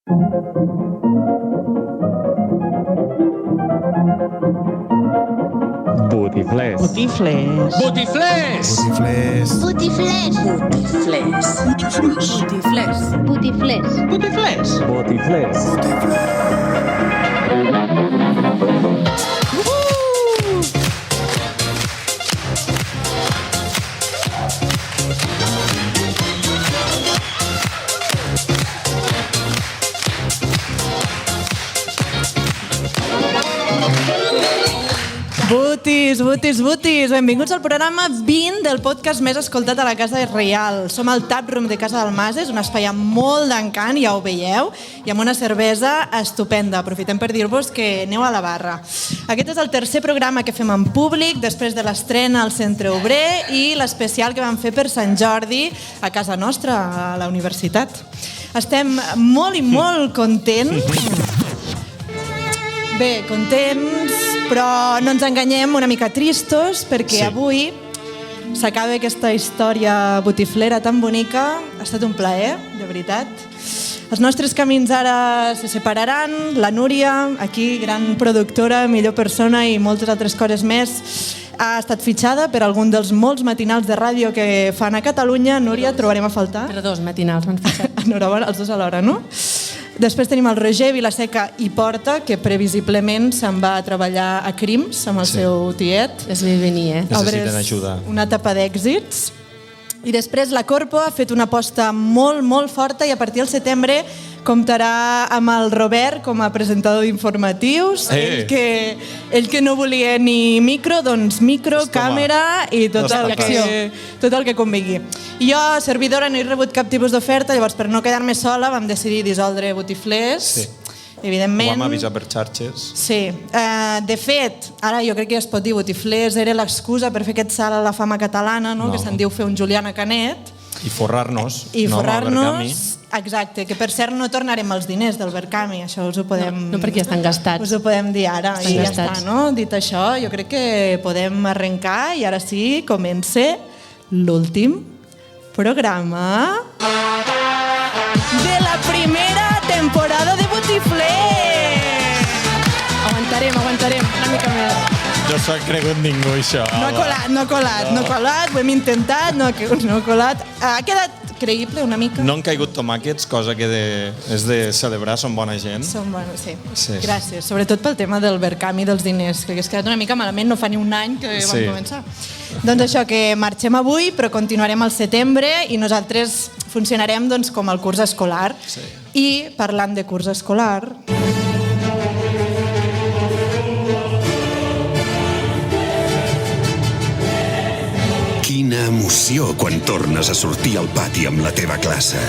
Botiflers. Botiflers. Botiflers. Botiflers. Botiflers. Botiflers. Botiflers. Botiflers. Botis, benvinguts al programa 20 del podcast més escoltat a la Casa Reial. Som al Taproom de Casa del Mas, un espai amb molt d'encant, ja ho veieu, i amb una cervesa estupenda. Aprofitem per dir-vos que aneu a la barra. Aquest és el tercer programa que fem en públic, després de l'estrena al Centre Obrer i l'especial que vam fer per Sant Jordi a casa nostra, a la universitat. Estem molt i molt contents. Bé, contents, però no ens enganyem, una mica tristos, perquè avui s'acaba aquesta història botiflera tan bonica. Ha estat un plaer, de veritat. Els nostres camins ara se separaran. La Núria, aquí, gran productora, millor persona i moltes altres coses més, ha estat fitxada per algun dels molts matinals de ràdio que fan a Catalunya. Núria, et trobarem a faltar. Per 2 matinals m'han fitxat. Enhorabona, els dos alhora, no? Després tenim el Roger Vilaseca i Porta, que previsiblement se'n va a treballar a Crims amb el seu tiet. Es ve venir, Necessiten ajuda. Una etapa d'èxits. I després la Corpo ha fet una aposta molt, molt forta i a partir del setembre comptarà amb el Robert com a presentador d'informatius. Ell que no volia ni micro, doncs micro, càmera i tot el que convingui. I jo, servidora, no he rebut cap tipus d'oferta, llavors per no quedar-me sola vam decidir dissoldre Botiflers. Sí. Evidentment. Ho vam avisar per xarxes. Sí. De fet, ara jo crec que ja es pot dir Botiflers era l'excusa per fer aquest salt a la fama catalana, no? Que se'n diu fer un Juliana Canet. I forrar-nos. I forrar-nos. Exacte, que per cert no tornarem els diners del Berkami, això us ho podem... No, perquè estan gastats. Us ho podem dir ara estan i ja gastats. està, no? Dit això, jo crec que podem arrencar i ara sí, comença l'últim programa de la primera temporada de Botiflers. Aguantarem una mica més. No s'ho ha cregut ningú, això. No ha colat, ho hem intentat, no ha colat. Ha quedat creïble una mica. No han caigut tomàquets, cosa que és de celebrar, són bona gent. Són bones, sí. Sí. Gràcies, sobretot pel tema del Berkami dels diners, que hagués quedat una mica malament, no fa ni un any que vam començar. Doncs això, que marxem avui, però continuarem al setembre i nosaltres funcionarem doncs, com el curs escolar. Sí. I parlant de curs escolar... Quina emoció quan tornes a sortir al pati amb la teva classe.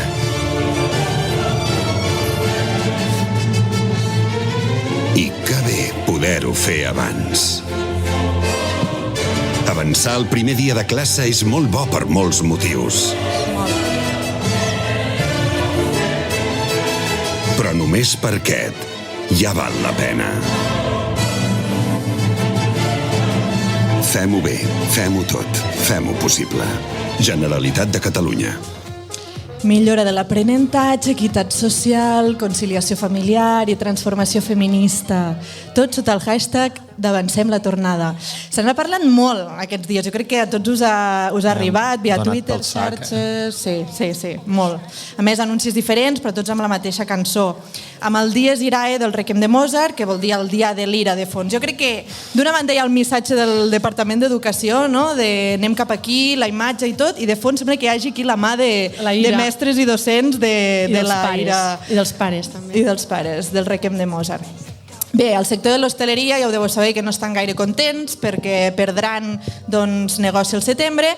I que bé poder-ho fer abans. Avançar el primer dia de classe és molt bo per molts motius. Però només per aquest ja val la pena. Fem-ho bé, fem-ho tot, fem-ho possible. Generalitat de Catalunya. Millora de l'aprenentatge, equitat social, conciliació familiar i transformació feminista. Tot sota el hashtag d'Avancem la Tornada. Se n'ha parlat molt aquests dies. Jo crec que a tots us ha arribat, via Twitter, xarxes... Sí, molt. A més, anuncis diferents, però tots amb la mateixa cançó. Amb el Dies Irae del Requiem de Mozart, que vol dir el dia de l'ira de fons. Jo crec que d'una banda hi ha el missatge del Departament d'Educació, no? De anem cap aquí, la imatge i tot, i de fons sembla que hi hagi aquí la mà de mestres i docents de la ira. I dels pares, també. I dels pares, del Requiem de Mozart. Bé, el sector de l'hostaleria ja ho deveu saber que no estan gaire contents perquè perdran doncs, negoci al setembre,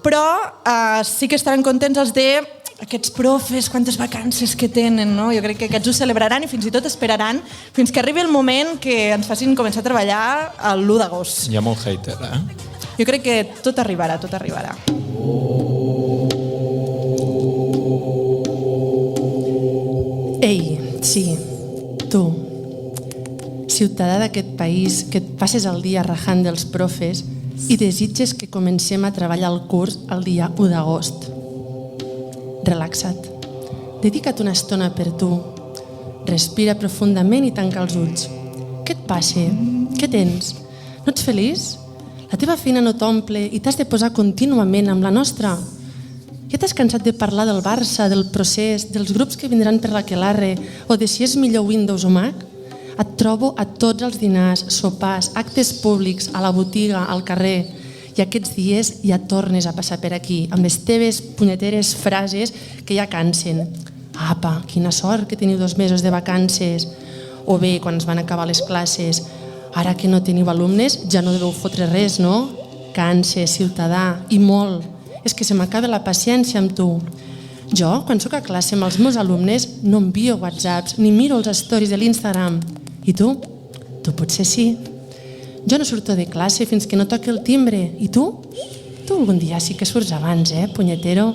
però sí que estaran contents els de aquests profes, quantes vacances que tenen, no? Jo crec que aquests ho celebraran i fins i tot esperaran fins que arribi el moment que ens facin començar a treballar l'1 d'agost. Hi ha molt hater, Jo crec que tot arribarà, tot arribarà. Ei, sí, tu, ciutadà d'aquest país que et passes el dia rajant dels profes i desitges que comencem a treballar el curs el dia 1 d'agost. Relaxa't. Dedica't una estona per tu, Respira profundament i tanca els ulls. Què et passa? Què tens? No ets feliç? La teva feina no t'omple i t'has de posar contínuament amb la nostra. Ja t'has cansat de parlar del Barça, del procés, dels grups que vindran per l'Aquelarre o de si és millor Windows o Mac? Et trobo a tots els dinars, sopars, actes públics, a la botiga, al carrer. I aquests dies ja tornes a passar per aquí, amb les teves punyeteres frases que ja cansen. Apa, quina sort que teniu 2 mesos de vacances. O bé, quan es van acabar les classes, ara que no teniu alumnes ja no deveu fotre res, no? Canse, ciutadà, i molt. És que se m'acaba la paciència amb tu. Jo, quan sóc a classe amb els meus alumnes, no envio whatsapps ni miro els stories de l'Instagram. I tu? Tu potser sí. Jo no surto de classe fins que no toqui el timbre. I tu? Tu algun dia sí que surts abans, punyetero?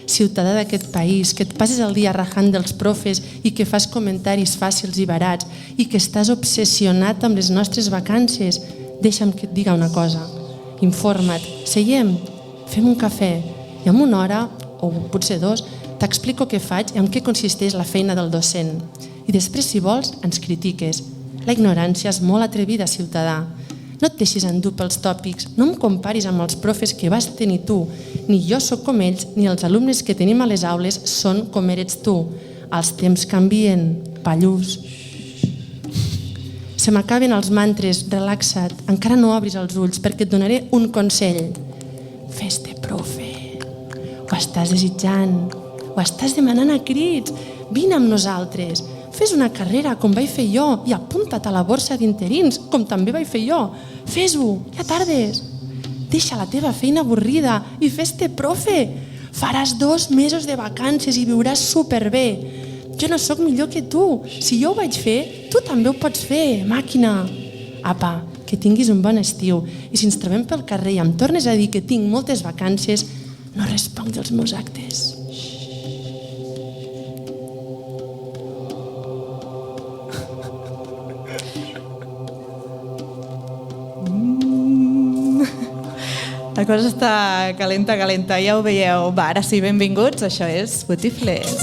Ciutadà d'aquest país, que et passes el dia rajant dels profes i que fas comentaris fàcils i barats i que estàs obsessionat amb les nostres vacances. Deixa'm que et diga una cosa. Informa't, seiem, fem un cafè i en 1 hora, o potser 2, t'explico què faig i en què consisteix la feina del docent. I després, si vols, ens critiques. La ignorància és molt atrevida, ciutadà. No et deixis endur pels tòpics, no em comparis amb els profes que vas tenir tu. Ni jo sóc com ells, ni els alumnes que tenim a les aules són com eres tu. Els temps canvien, pallús. Se m'acaben els mantres, relaxa't, encara no obris els ulls perquè et donaré un consell. Fes-te profe, ho estàs desitjant, ho estàs demanant a crits, vine amb nosaltres. Fes una carrera com vaig fer jo i apunta't a la borsa d'interins com també vaig fer jo. Fes-ho, ja tardes. Deixa la teva feina avorrida i fes-te profe. Faràs 2 mesos de vacances i viuràs superbé. Jo no sóc millor que tu. Si jo ho vaig fer, tu també ho pots fer, màquina. Apa, que tinguis un bon estiu i si ens trobem pel carrer i em tornes a dir que tinc moltes vacances, no responc dels meus actes. La cosa està calenta, ja ho veieu. Va, ara sí, benvinguts, això és Botiflers.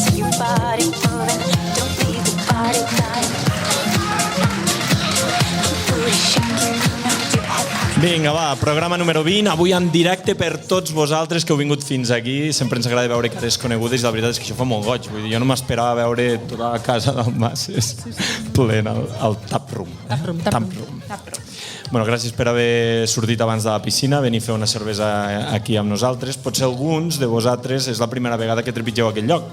Vinga, va, programa número 20, avui en directe per tots vosaltres que heu vingut fins aquí. Sempre ens agrada veure cares conegudes i la veritat és que això fa molt goig. Vull dir, jo no m'esperava veure tota la casa del Masses plena, el tap room. Bueno, gràcies per haver sortit abans de la piscina, venir a fer una cervesa aquí amb nosaltres. Potser alguns de vosaltres és la primera vegada que trepitgeu aquest lloc.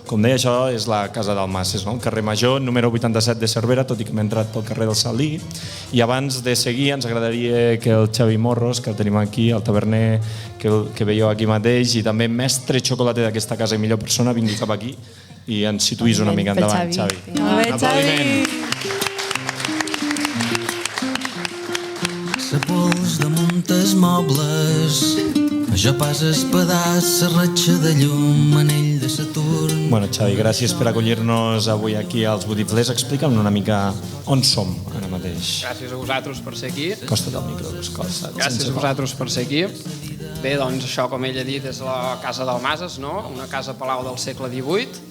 Com deia, això és la casa del Masses, no? El carrer Major, número 87 de Cervera, tot i que m'he entrat pel carrer del Salí. I abans de seguir, ens agradaria que el Xavi Morros, que el tenim aquí, el taverner que veieu aquí mateix, i també mestre xocolater d'aquesta casa i millor persona, vingui cap aquí i ens situïs una mica endavant, Xavi. Molt bé, Xavi. La pols damunt els mobles, jo pas espadàs, serratxa de llum, anell de Saturn. Bueno, Xavi, gràcies per acollir-nos avui aquí als Botiflers. Explica'm una mica on som ara mateix. Gràcies a vosaltres per ser aquí. Costa't el micro, costa't. Gràcies a vosaltres per ser aquí. Bé, doncs això, com ell ha dit, és la casa del Masses, no? Una casa palau del segle XVIII,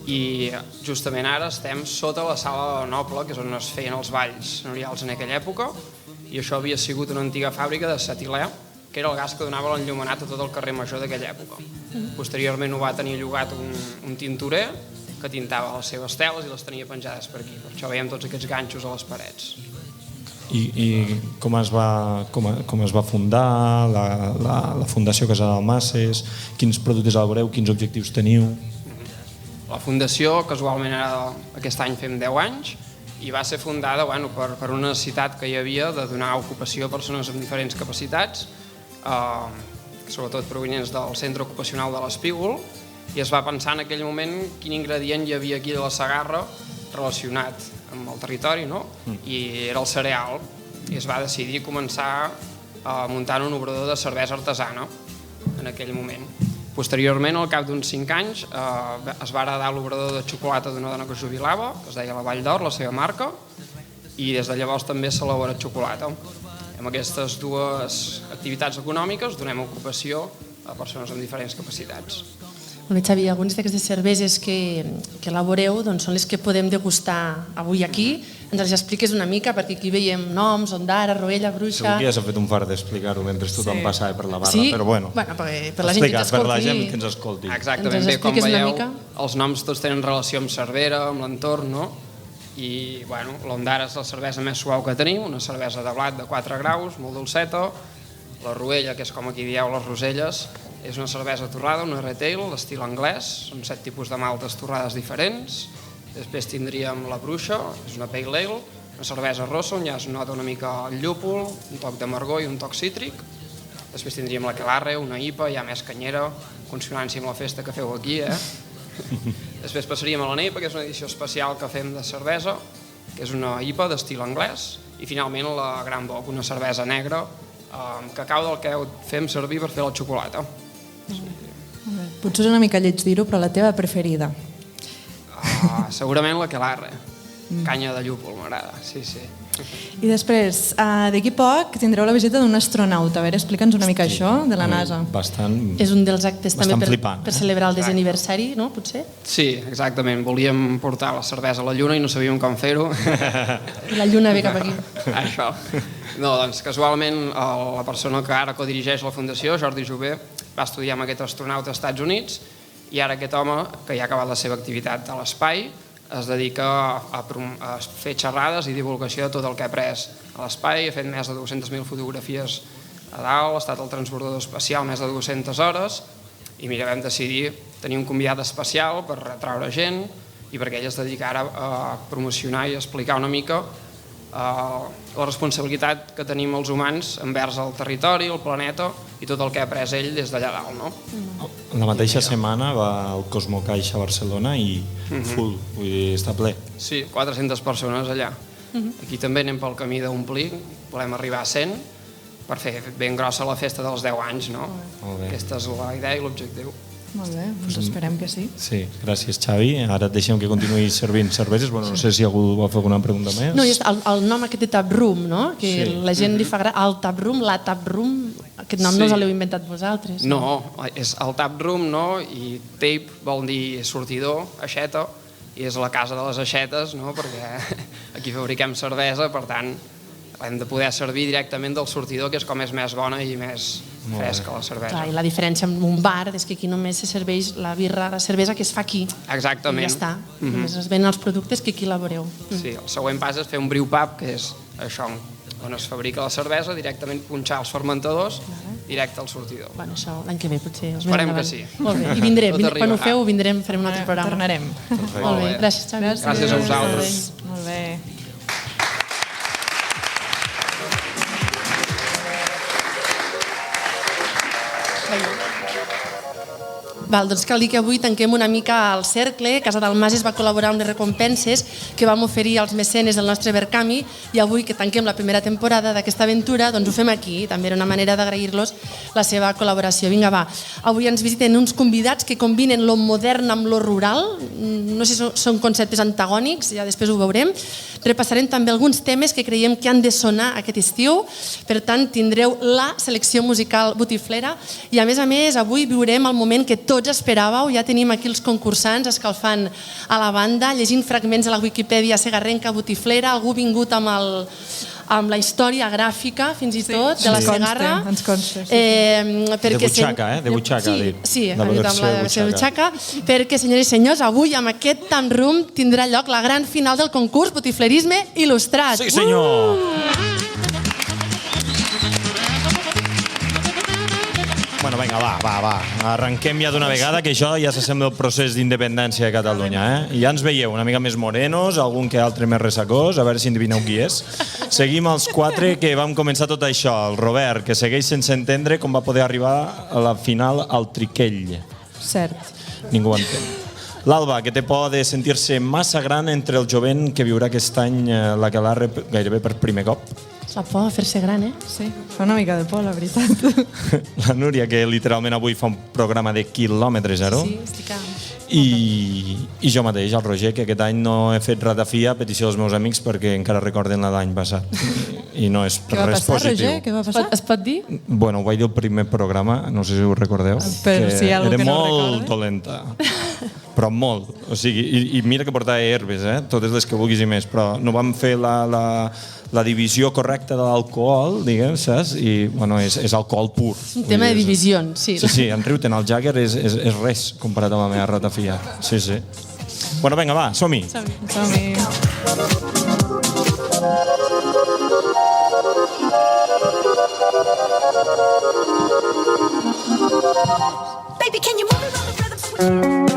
i justament ara estem sota la sala noble, que és on es feien els balls senyorials en aquella època, i això havia sigut una antiga fàbrica de cetilè, que era el gas que donava l'enllumenat a tot el carrer Major d'aquella època. Posteriorment ho va tenir llogat un tintorer que tintava les seves teles i les tenia penjades per aquí. Per això veiem tots aquests ganxos a les parets. I com es va fundar la Fundació Casa del Masses? Quins productes elaboreu? Quins objectius teniu? La fundació, casualment aquest any fem 10 anys, i va ser fundada per una necessitat que hi havia de donar ocupació a persones amb diferents capacitats, sobretot provenients del centre ocupacional de l'Espígol, i es va pensar en aquell moment quin ingredient hi havia aquí de la Segarra relacionat amb el territori, no? I era el cereal, i es va decidir començar muntant un obrador de cervesa artesana en aquell moment. Posteriorment, al cap d'uns 5 anys, es va heredar l'obrador de xocolata d'una dona que es jubilava, que es deia la Vall d'Or, la seva marca, i des de llavors també s'elabora xocolata. Amb aquestes dues activitats econòmiques donem ocupació a persones amb diferents capacitats. Molt bé, Xavi, algunes d'aquestes cerveses que elaboreu doncs, són les que podem degustar avui aquí. Ens les expliques una mica, perquè aquí veiem noms, Ondara, Roella, Bruixa... Segur que ja s'ha fet un fart d'explicar-ho mentre tothom passava per la barra, sí? però bueno. Per la gent que per la gent que ens escolti. Exactament, bé, com veieu, els noms tots tenen relació amb Cervera, amb l'entorn, no? I, bueno, l'Ondara és la cervesa més suau que tenim, una cervesa de blat de 4 graus, molt dolceta. La Roella, que és com aquí dieu les Roselles, és una cervesa torrada, una retail, d'estil anglès, són 7 tipus de maltes torrades diferents. Després tindríem la Bruixa, és una pale ale, una cervesa rossa, on ja es nota una mica el llúpol, un toc d'amargor i un toc cítric. Després tindríem la Aquelarre, una IPA, ja més canyera, consonància amb la festa que feu aquí, Després passaríem a la NEIPA, que és una edició especial que fem de cervesa, que és una IPA d'estil anglès, i finalment la Gran Bock, una cervesa negra amb cacau del que fem servir per fer la xocolata. Potser és una mica lleig dir-ho, però la teva preferida? Segurament la Aquelarre, canya de llúpol, m'agrada, sí. I després, d'aquí poc tindreu la visita d'un astronauta. A veure, explica'ns una mica això de la NASA. És un dels actes també per celebrar el 10è aniversari, no? Potser? Sí, exactament. Volíem portar la cervesa a la Lluna i no sabíem com fer-ho. I la Lluna ve cap aquí. Això. No, doncs casualment la persona que ara codirigeix la fundació, Jordi Jové, va estudiar amb aquest astronauta als Estats Units i ara aquest home, que ja ha acabat la seva activitat a l'espai, es dedica a fer xerrades i divulgació de tot el que ha après a l'espai, ha fet més de 200.000 fotografies a dalt, ha estat al transbordador espacial més de 200 hores i mira, vam decidir tenir un convidat especial per atraure gent i perquè ell es dedica ara a promocionar i explicar una mica la responsabilitat que tenim els humans envers el territori, el planeta i tot el que ha après ell des d'allà dalt, no? La mateixa setmana va al Cosmocaixa a Barcelona i full, vull dir, està ple. Sí, 400 persones allà. Aquí també anem pel camí d'omplir, volem arribar a 100 per fer ben grossa la festa dels 10 anys, no? Aquesta és la idea i l'objectiu. Molt bé, doncs esperem que sí. Sí, gràcies Xavi. Ara et deixem que continuï servint cerveses. Bueno, no sé si algú vol fer alguna pregunta més. No, el nom aquest de Tap Room, no? Que la gent li fa el Tap Room, la Tap Room, aquest nom no us l'heu inventat vosaltres. No, és el Tap Room, no? I tape vol dir sortidor, aixeta, i és la casa de les aixetes, no? Perquè aquí fabriquem cervesa, per tant, hem de poder servir directament del sortidor, que és com és més bona i més fresca la cervesa. Clar, i la diferència amb un bar és que aquí només se serveix la birra, la cervesa que es fa aquí. Exactament. I ja està. Només es venen els productes que aquí elaboreu. Sí, el següent pas és fer un brew pub, que és això, on es fabrica la cervesa, directament punxar els fermentadors, directe al sortidor. Bueno, això l'any que ve potser. Esperem que sí. Molt bé, i vindrem. Quan ho feu, vindrem, farem un altre programa. Tornarem. Molt bé, gràcies, Xavi. Gràcies a vosaltres. Molt bé. Val, doncs cal dir que avui tanquem una mica el cercle. Casa Dalmases va col·laborar amb les recompenses que vam oferir als mecenes del nostre Verkami i avui que tanquem la primera temporada d'aquesta aventura doncs ho fem aquí. També era una manera d'agrair-los la seva col·laboració. Vinga, va. Avui ens visiten uns convidats que combinen lo modern amb lo rural. No sé si són conceptes antagònics, ja després ho veurem. Repassarem també alguns temes que creiem que han de sonar aquest estiu. Per tant, tindreu la selecció musical botiflera i a més, avui viurem el moment que tots esperàveu. Ja tenim aquí els concursants escalfant a la banda, llegint fragments de la Wikipedia segarrenca botiflera, algú vingut amb la història gràfica, fins i tot, de la Segarra. Ens consta. De butxaca, de butxaca. Sí, amb la versió butxaca. Perquè, senyores i senyors, avui amb aquest Tap Room tindrà lloc la gran final del concurs Botiflerisme Il·lustrat. Sí, senyor! Bueno, vinga, va. Arrenquem ja d'una vegada, que això ja s'assembla al procés d'independència de Catalunya. I ja ens veieu una mica més morenos, algun que altre més ressacós, a veure si endevineu qui és. Seguim els 4 que vam començar tot això. El Robert, que segueix sense entendre com va poder arribar a la final al Triquell. Cert. Ningú ho entén. L'Alba, que té por de sentir-se massa gran entre el jovent que viurà aquest any l'Aquelarre gairebé per primer cop. La por a fer-se gran, Sí, fa una mica de por, la veritat. La Núria, que literalment avui fa un programa de quilòmetre zero. Sí, estic I jo mateix, el Roger, que aquest any no he fet ratafia a petició dels meus amics perquè encara recorden la d'any passat. i no és Què va res passar, positiu. Roger? Què va passar? Es pot dir? Bueno, ho vaig dir el primer programa, no sé si ho recordeu, Però si hi ha algú era que no ho molt recorda. dolenta, però molt. O sigui, i mira que portava herbes, totes les que vulguis i més, però no vam fer la divisió correcta de l'alcohol, diguem, saps? I, bueno, és alcohol pur. Un tema de divisions, sí. Sí, en Riuten, el Jagger és res comparat amb la meva ratafia. Sí, sí. Bueno, vinga, va, som-hi. Som-hi. Baby, can you move it on the rhythm swing?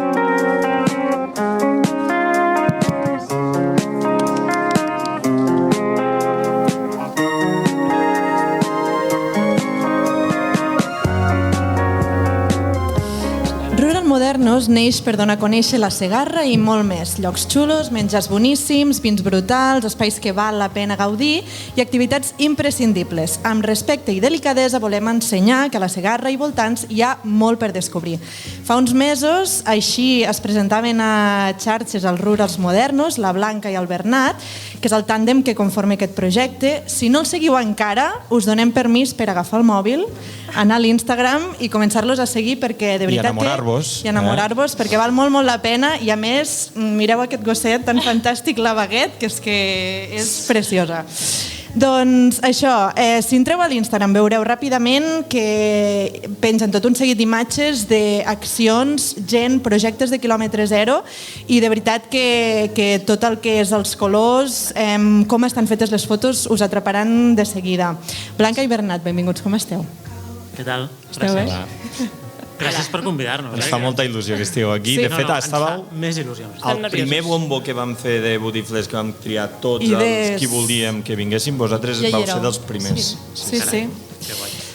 Rural Modernos neix per donar a conèixer la Segarra i molt més. Llocs xulos, menjars boníssims, vins brutals, espais que val la pena gaudir i activitats imprescindibles. Amb respecte i delicadesa volem ensenyar que a la Segarra i voltants hi ha molt per descobrir. Fa uns mesos, així es presentaven a xarxes els Rurals Modernos, la Blanca i el Bernat, que és el tàndem que conforma aquest projecte. Si no el seguiu encara, us donem permís per agafar el mòbil, anar a l'Instagram i començar-los a seguir perquè de veritat enamorar-vos, I enamorar-vos, perquè val molt, molt la pena i a més, mireu aquest gosset tan fantàstic, la Baguette, que és preciosa. Doncs això, si entreu a l'Instagram veureu ràpidament que pengen tot un seguit d'imatges d'accions, gent, projectes de quilòmetre zero i de veritat que tot el que és els colors, com estan fetes les fotos, us atraparan de seguida. Blanca i Bernat, benvinguts, com esteu? Què tal? Esteu bé? Gràcies per convidar-nos. Ens fa molta il·lusió que estigueu aquí. De fet, estàveu més il·lusió. el primer bombo que vam fer de Botiflers, que vam triar tots els qui volíem que vinguessin, vosaltres vau ser dels primers. Sí.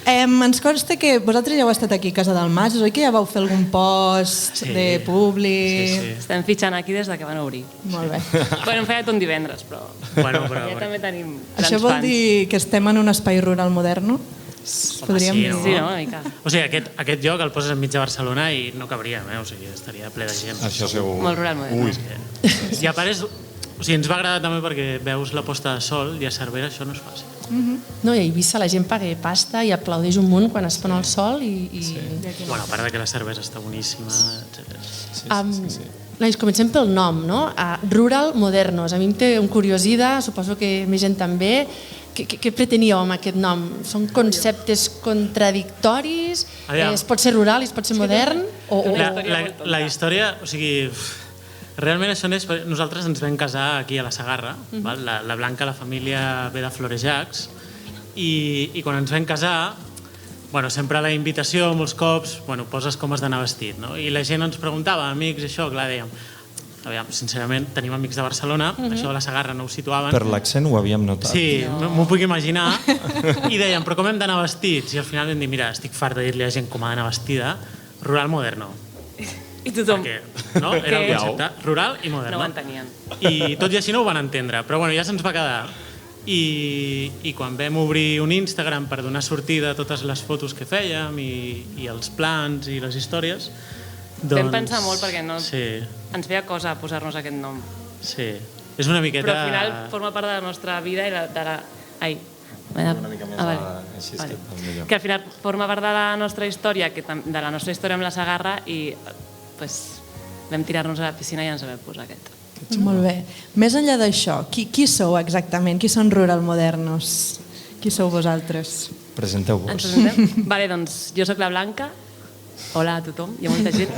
Ens consta que vosaltres ja heu estat aquí a Casa del Mas, oi que ja vau fer algun post de públic? Sí. Estem fitxant aquí des de que van obrir. Molt bé. Bueno, hem fet un divendres, però Bueno, ja també tenim Això vol dir que estem en un espai rural moderno? Podríem dir. Sí, no? Una mica. O sigui, aquest lloc el poses enmig de Barcelona i no cabríem, o sigui, estaria ple de gent. Això segur. Molt rural moderno. I a part o sigui, ens va agradar també perquè veus la posta de sol i a Cervera això no és fàcil. No, i a Eivissa la gent paga pasta i aplaudeix un munt quan es pon el sol i... Bueno, a part de que la cervesa està boníssima, etc. Nois, comencem pel nom, no? Rural Modernos. A mi em té un curiosida, suposo que més gent també. Què preteníeu amb aquest nom? Són conceptes contradictoris? Es pot ser rural i es pot ser modern? La història, o sigui, realment això és... Nosaltres ens vam casar aquí a la Segarra, la Blanca, la família ve de Florejacs, i quan ens vam casar, sempre a la invitació, molts cops, poses com has d'anar vestit, no? I la gent ens preguntava, amics, això, clar, dèiem, aviam, sincerament, tenim amics de Barcelona, això de la Segarra no ho situaven. Per l'accent ho havíem notat. Sí, m'ho puc imaginar. I dèiem, però com hem d'anar vestits? I al final vam dir, mira, estic fart de dir-li a gent com ha d'anar vestida, rural moderno. I tothom. Perquè, no? Era el concepte, rural i moderno. No ho entenien. I tot i així no ho van entendre, però bueno, ja se'ns va quedar. I quan vam obrir un Instagram per donar sortida a totes les fotos que fèiem i els plans i les històries, doncs... Vam pensar molt perquè no... ens feia cosa posar-nos aquest nom. Sí, és una miqueta... Però al final forma part de la nostra vida i de la... Ai, una mica més així vale. és millor. Que al final forma part de la nostra història, de la nostra història amb la Segarra i pues, vam tirar-nos a la piscina i ens vam posar aquest. Molt bé. Més enllà d'això, qui sou exactament? Qui són Rural Modernos? Qui sou vosaltres? Presenteu-vos. Ens presentem? Vale, doncs jo sóc la Blanca. Hola a tothom, hi ha molta gent.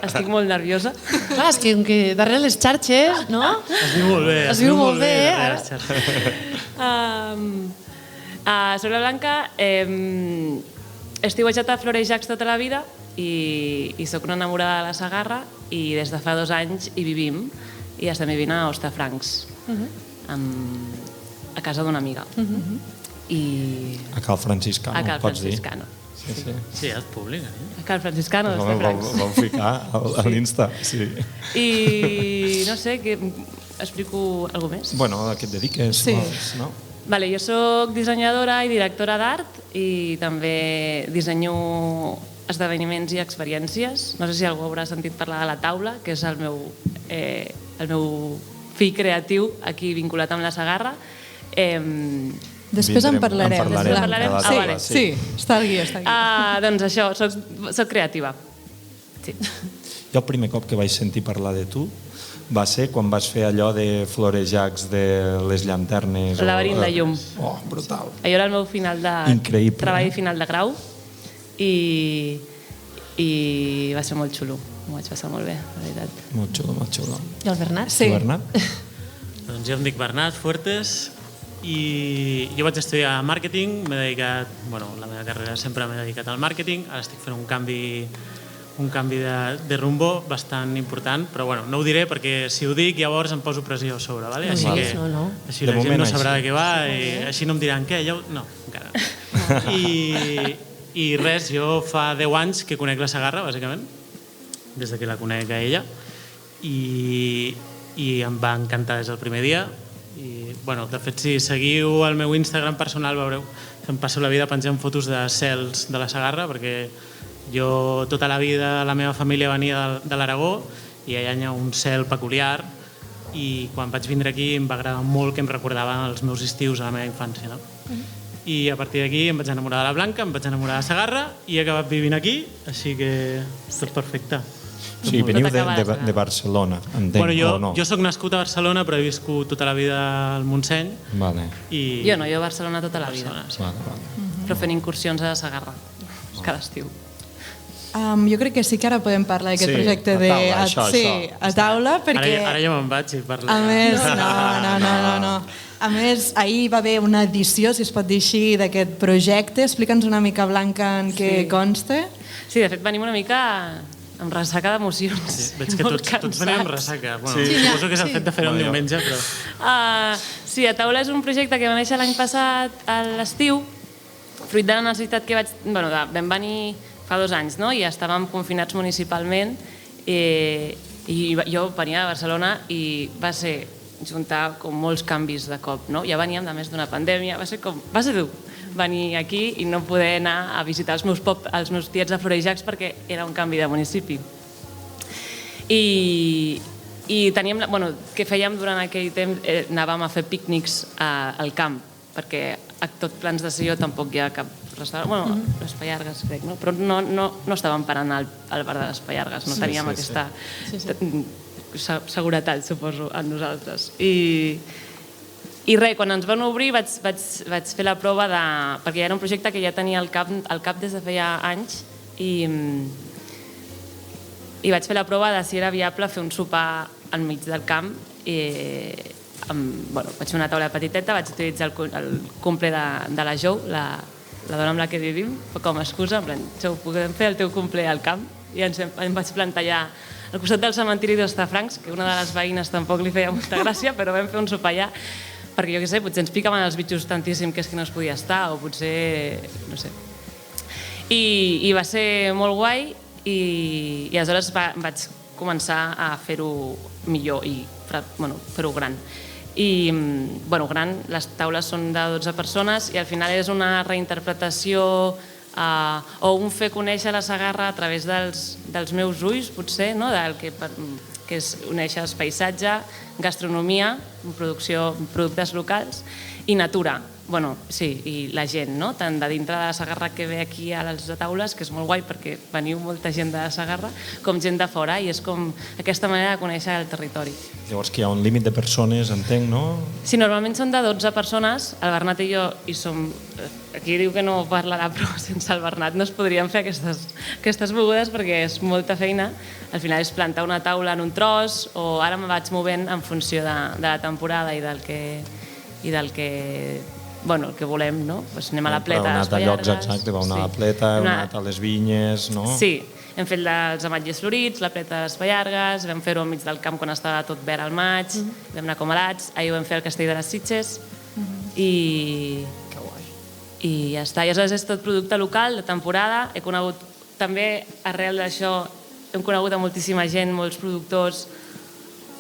Estic molt nerviosa. Clar, és que darrere les xarxes, no? Es viu molt bé. Es viu molt bé, darrere les xarxes. Soc la Blanca, estiuejat a Florejacs tota la vida i sóc una enamorada de la Segarra i des de fa 2 anys hi vivim i estem vivint a Hostafrancs, a casa d'una amiga. A Cal Franciscano, a Cal pots dir? Franciscano. Sí, és públic. A Cal Franciscano d'Hostafrancs. Vam ficar a l'Insta, sí. I no sé, explico alguna més? Bueno, a què et dediques? Sí. No? Vale, jo sóc dissenyadora i directora d'art i també dissenyo esdeveniments i experiències. No sé si algú haurà sentit parlar de La Taula, que és el meu fill creatiu aquí vinculat amb la Segarra. Després en parlarem. En parlarem. Després en parlarem? cada Ah, taula, vale. Sí, està al guió, està al guió. Doncs això, soc creativa. Sí. Jo el primer cop que vaig sentir parlar de tu va ser quan vas fer allò de florejacs de les llanternes. El laberint de llum. Oh, brutal. Allò era el meu final de Increïble, treball final de grau i va ser molt xulo. M'ho vaig passar molt bé, la veritat. Molt xulo, molt xulo. I el Bernat? Sí. Tu, Bernat? Doncs jo em dic Bernat Fuertes i jo vaig estudiar màrqueting, m'he dedicat, bueno, la meva carrera sempre m'he dedicat al màrqueting, ara estic fent un canvi de rumbo bastant important, però bueno, no ho diré perquè si ho dic llavors em poso pressió a sobre, ¿vale? Així que així la gent no sabrà de què va i així no em diran què, no, encara no. I res, jo fa 10 anys que conec la Segarra, bàsicament, des de que la conec a ella, i em va encantar des del primer dia. I, bueno, de fet, si seguiu el meu Instagram personal veureu que em passo la vida penjant fotos de cels de la Segarra, perquè jo tota la vida la meva família venia de l'Aragó i allà hi ha un cel peculiar i quan vaig vindre aquí em va agradar molt que em recordava els meus estius a la meva infància, no? I a partir d'aquí em vaig enamorar de la Blanca, em vaig enamorar de la Segarra i he acabat vivint aquí, així que és tot perfecte. Sí, veniu de Barcelona, entenc, bueno, o no? Jo soc nascut a Barcelona, però he viscut tota la vida al Montseny. Vale. Jo no, jo a Barcelona tota la vida. Vale. Però fent incursions a la Segarra, cada estiu. Jo crec que sí que ara podem parlar d'aquest projecte de... a taula, perquè... Ara ja me'n vaig i parlo. A més, no. A més, ahir va haver una edició, si es pot dir així, d'aquest projecte. Explica'ns una mica, Blanca, en què consta. Sí, de fet, venim una mica amb ressaca d'emocions. Sí, veig que tots venim amb ressaca. Bueno, suposo que és el fet de fer-ho un diumenge, però... Sí, a taula és un projecte que va néixer l'any passat a l'estiu, fruit de la necessitat que vam venir fa 2 anys, no? I estàvem confinats municipalment i jo venia de Barcelona i va ser juntar com molts canvis de cop, no? Ja veníem de més d'una pandèmia, va ser dur venir aquí i no poder anar a visitar els meus tiets de Florejacs perquè era un canvi de municipi. I teníem, què fèiem durant aquell temps? Anàvem a fer pícnics al camp, perquè a tot plans de Sió tampoc hi ha cap restaurant, les Pallargues crec, no? Però no estàvem parant al bar de les Pallargues, no teníem aquesta seguretat, suposo, en nosaltres. I res, quan ens van obrir vaig fer la prova de... perquè era un projecte que ja tenia al cap des de feia anys i vaig fer la prova de si era viable fer un sopar enmig del camp vaig fer una taula petiteta, vaig utilitzar el cumple de la Jou, la dona amb la que vivim, com a excusa, en plan, Jou, podem fer el teu cumple al camp? I em vaig plantar allà al costat del cementiri d'Hostafrancs, que una de les veïnes tampoc li feia molta gràcia, però vam fer un sopar allà, perquè jo què sé, potser ens picaven els bitxos tantíssim que és que no es podia estar, o potser, no sé. I va ser molt guai i aleshores vaig començar a fer-ho millor i fer-ho gran. I, gran, les taules són de 12 persones i al final és una reinterpretació o un fer conèixer la Segarra a través dels meus ulls, potser, del que uneixes paisatge, gastronomia, productes locals i natura. Sí, i la gent, tant de dintre de la Segarra que ve aquí a les taules, que és molt guai perquè veniu molta gent de la Segarra, com gent de fora, i és com aquesta manera de conèixer el territori. Llavors que hi ha un límit de persones, entenc, no? Sí, normalment són de 12 persones, el Bernat i jo hi som... Aquí diu que no parlarà, però sense el Bernat no es podrien fer aquestes begudes perquè és molta feina. Al final és plantar una taula en un tros, o ara me vaig movent en funció de la temporada i del que el que volem, no? Anem a la pleta, a les Pallargues. Exacte, vau anar a la pleta, heu anat a les vinyes, no? Sí, hem fet els ametllers florits, la pleta de les Pallargues, vam fer-ho enmig del camp quan estava tot verd al maig, vam anar com alats, ahir vam fer el castell de les Sitges i ja està. I aleshores és tot producte local, de temporada. He conegut també, arrel d'això, hem conegut a moltíssima gent, molts productors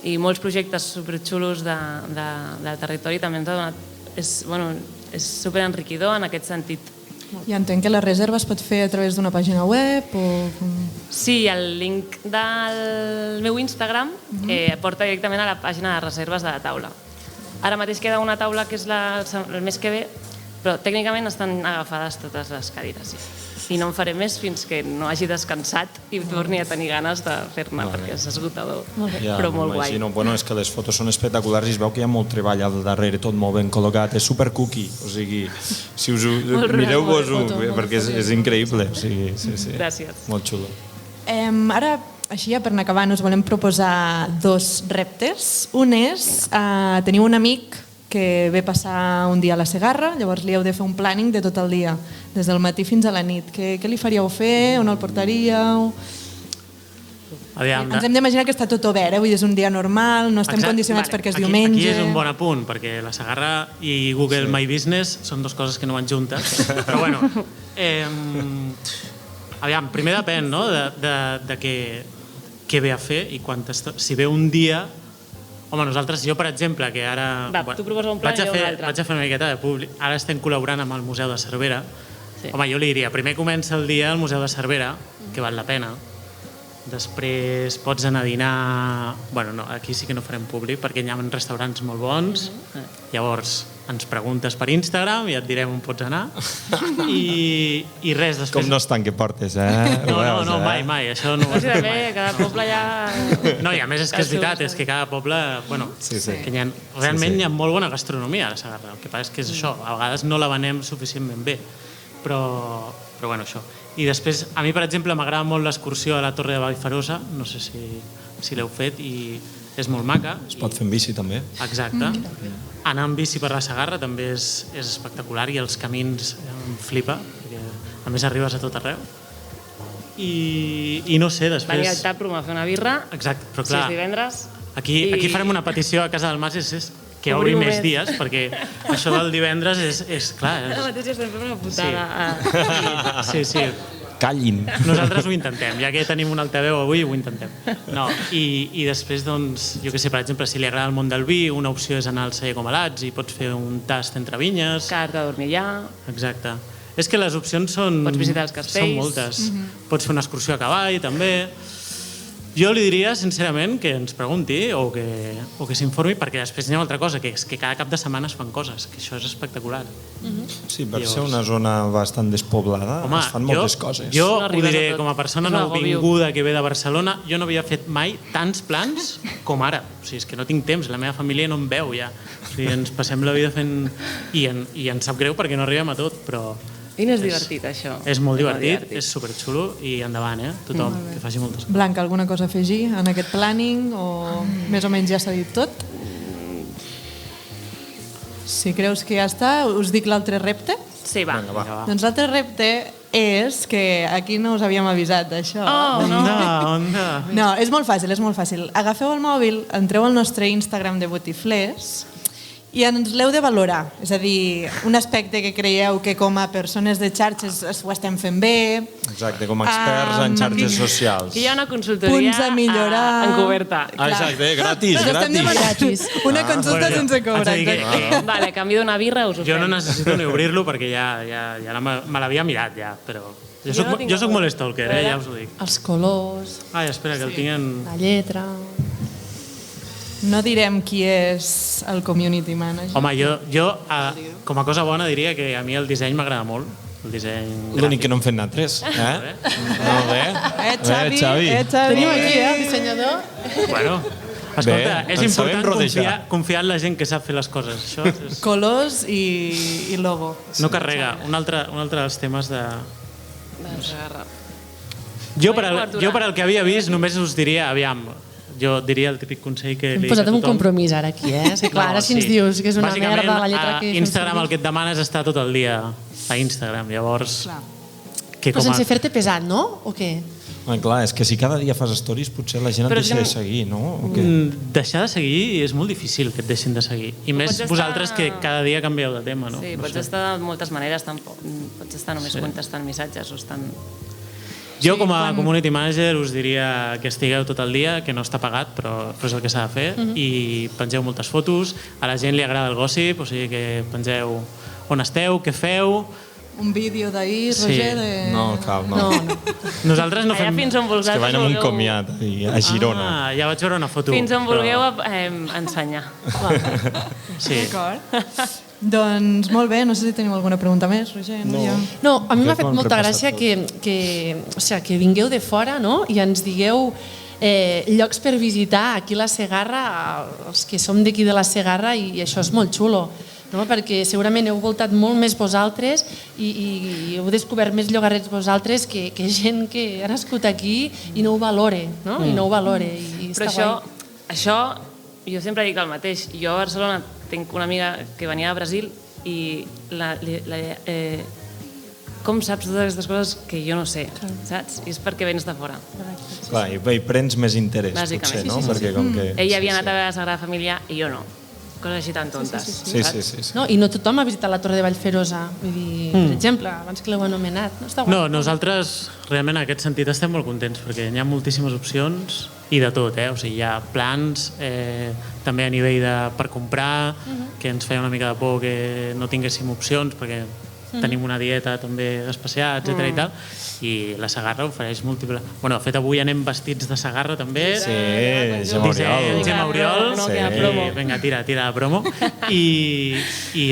i molts projectes superxulos del territori. També ens ha donat... És superenriquidor en aquest sentit. I entenc que la reserva es pot fer a través d'una pàgina web o... Sí, el link del meu Instagram porta directament a la pàgina de reserves de la taula. Ara mateix queda una taula que és el mes que ve, Però tècnicament estan agafades totes les cadires. I no en faré més fins que no hagi descansat i torni a tenir ganes de fer-ne, perquè és esgotador, però molt guai. Bueno, és que les fotos són espectaculars i es veu que hi ha molt treball al darrere, tot molt ben col·locat, és super cookie, o sigui, si us mireu-vos-ho, perquè és increïble, o sigui, sí. Gràcies. Molt xulo. Ara, així ja per anar acabant, us volem proposar 2 reptes. Un és, teniu un amic que ve passar un dia a la Segarra, llavors li heu de fer un planning de tot el dia, des del matí fins a la nit. Què li faríeu fer? On el portaríeu? Ens hem d'imaginar que està tot obert, vull dir, és un dia normal, no estem condicionats perquè és diumenge. Aquí és un bon apunt, perquè la Segarra i Google My Business són 2 coses que no van juntes. Però bueno, primer depèn, no?, de què ve a fer i si ve un dia. Home, jo, per exemple, que ara... Tu proposa un plan i jo un altre. Vaig a fer una miqueta de públic. Ara estem col·laborant amb el Museu de Cervera. Home, jo li diria, primer comença el dia al Museu de Cervera, que val la pena. Després pots anar a dinar... Bueno, no, aquí sí que no farem públic, perquè hi ha restaurants molt bons. Llavors, ens preguntes per Instagram i et direm on pots anar. I res, després... Com no estan que portes, No, mai, això no... També, cada poble ja... No, i a més és que és veritat, és que cada poble... Bueno, realment hi ha molt bona gastronomia a la Segarra. El que passa és que és això, a vegades no la venem suficientment bé. Però bueno, això. I després, a mi, per exemple, m'agrada molt l'excursió a la Torre de Vallferosa, no sé si l'heu fet, i és molt maca. Es pot fer en bici, també. Exacte. Anar en bici per la Segarra també és espectacular i els camins em flipa, perquè a més arribes a tot arreu. I no sé, després... Venir al Taproom a fer una birra, exacte, però clar, si és divendres... Aquí farem una petició a Casa del Mas, és que obri més dies, perquè això del divendres és clar... Ara mateix estem fent una putada. Sí. Callin. Nosaltres ho intentem, ja que tenim un altaveu avui, ho intentem. No, i després, doncs, jo què sé, per exemple, si li agrada el món del vi, una opció és anar al Celler Comalats i pots fer un tast entre vinyes. Quedar-te a dormir allà. Exacte. És que les opcions són... Pots visitar els castells. Són moltes. Pots fer una excursió a cavall, també. Jo li diria, sincerament, que ens pregunti o que s'informi, perquè després hi ha una altra cosa, que és que cada cap de setmana es fan coses, que això és espectacular. Sí, per ser una zona bastant despoblada es fan moltes coses. Jo ho diré, com a persona nouvinguda que ve de Barcelona, jo no havia fet mai tants plans com ara. O sigui, és que no tinc temps, la meva família no em veu ja. O sigui, ens passem la vida fent... I ens sap greu perquè no arribem a tot, però... I no és divertit, això. És molt divertit, és superxulo i endavant, tothom, que faci moltes coses. Blanca, alguna cosa a afegir en aquest planning o més o menys ja s'ha dit tot? Si creus que ja està, us dic l'altre repte? Sí, va. Doncs l'altre repte és que aquí no us havíem avisat d'això. Onda. No, és molt fàcil, és molt fàcil. Agafeu el mòbil, entreu al nostre Instagram de Botiflers i ens l'heu de valorar. És a dir, un aspecte que creieu que com a persones de xarxes ho estem fent bé. Exacte, com a experts en xarxes socials. Hi ha una consultoria encoberta. Exacte, gratis. Una consulta sense cobrar. Vale, a canvi d'una birra us ho fem. Jo no necessito ni obrir-lo perquè ja me l'havia mirat ja, però... Jo soc molt stalker, ja us ho dic. Els colors... Ai, espera, que el tinc en... La lletra... No direm qui és el community manager. Home, jo com a cosa bona diria que a mi el disseny m'agrada molt. El disseny gràfic. L'únic que no hem fet nosaltres. Molt bé. Xavi. Tenim aquí, el dissenyador. Bueno, escolta, és important confiar en la gent que sap fer les coses. Colors i logo. No carrega. Un altre dels temes de... Jo per al que havia vist només us diria, aviam, jo diria el típic consell que li dic a tothom. Hem posat un compromís ara aquí, Sí, clar, ara si ens dius que és una merda la lletra que... Instagram el que et demana és estar tot el dia a Instagram, llavors... Però sense fer-te pesat, no? O què? Clar, és que si cada dia fas stories potser la gent et deixa de seguir, no? Deixar de seguir és molt difícil que et deixin de seguir. I més vosaltres que cada dia canvieu de tema, no? Sí, pots estar de moltes maneres, pots estar només contestant missatges o estant... Jo, com a community manager, us diria que estigueu tot el dia, que no està pagat, però és el que s'ha de fer, i pengeu moltes fotos. A la gent li agrada el gossip, o sigui que pengeu on esteu, què feu, un vídeo d'ahir, Sí. Roger, de... No, cal, no. Nosaltres no Allà fem... fins on És que vaig amb un vulgueu, comiat a Girona. Ja vaig veure una foto. fins on però- vulgueu ensenyar. Sí. D'acord. Doncs molt bé, no sé si tenim alguna pregunta més, Roger. No. No, a mi m'ha Crec que fet ho hem molta repassat gràcia que vingueu de fora, no?, i ens digueu llocs per visitar aquí a la Segarra, els que som d'aquí de la Segarra, i això és molt xulo, no? Perquè segurament heu voltat molt més vosaltres i heu descobert més llogarrets vosaltres que gent que ha nascut aquí i no ho valore, no? I no ho valore. I Però està això, jo sempre dic el mateix. Jo a Barcelona tinc una amiga que venia de Brasil i com saps totes aquestes coses que jo no sé, saps? I és perquè vens de fora. Clar, i prens més interès, Bàsicament. potser, no? Perquè com que... Ell havia anat a veure la Sagrada Família i jo no. Coses així tan tontes. Sí. No, i no tothom ha visitat la Torre de Vallferosa. Vull dir, per exemple, abans que l'heu anomenat. No, està guai. No, nosaltres realment en aquest sentit estem molt contents perquè hi ha moltíssimes opcions i de tot, o sigui, hi ha plans, també a nivell per comprar, que ens feia una mica de por que no tinguéssim opcions perquè tenim una dieta també especial, etc i tal, i la Segarra ofereix múltiples... Bueno, de fet, avui anem vestits de Segarra també. Sí, Gemma Oriol. Gemma Oriol. No, que la promo. Vinga, tira la promo. I,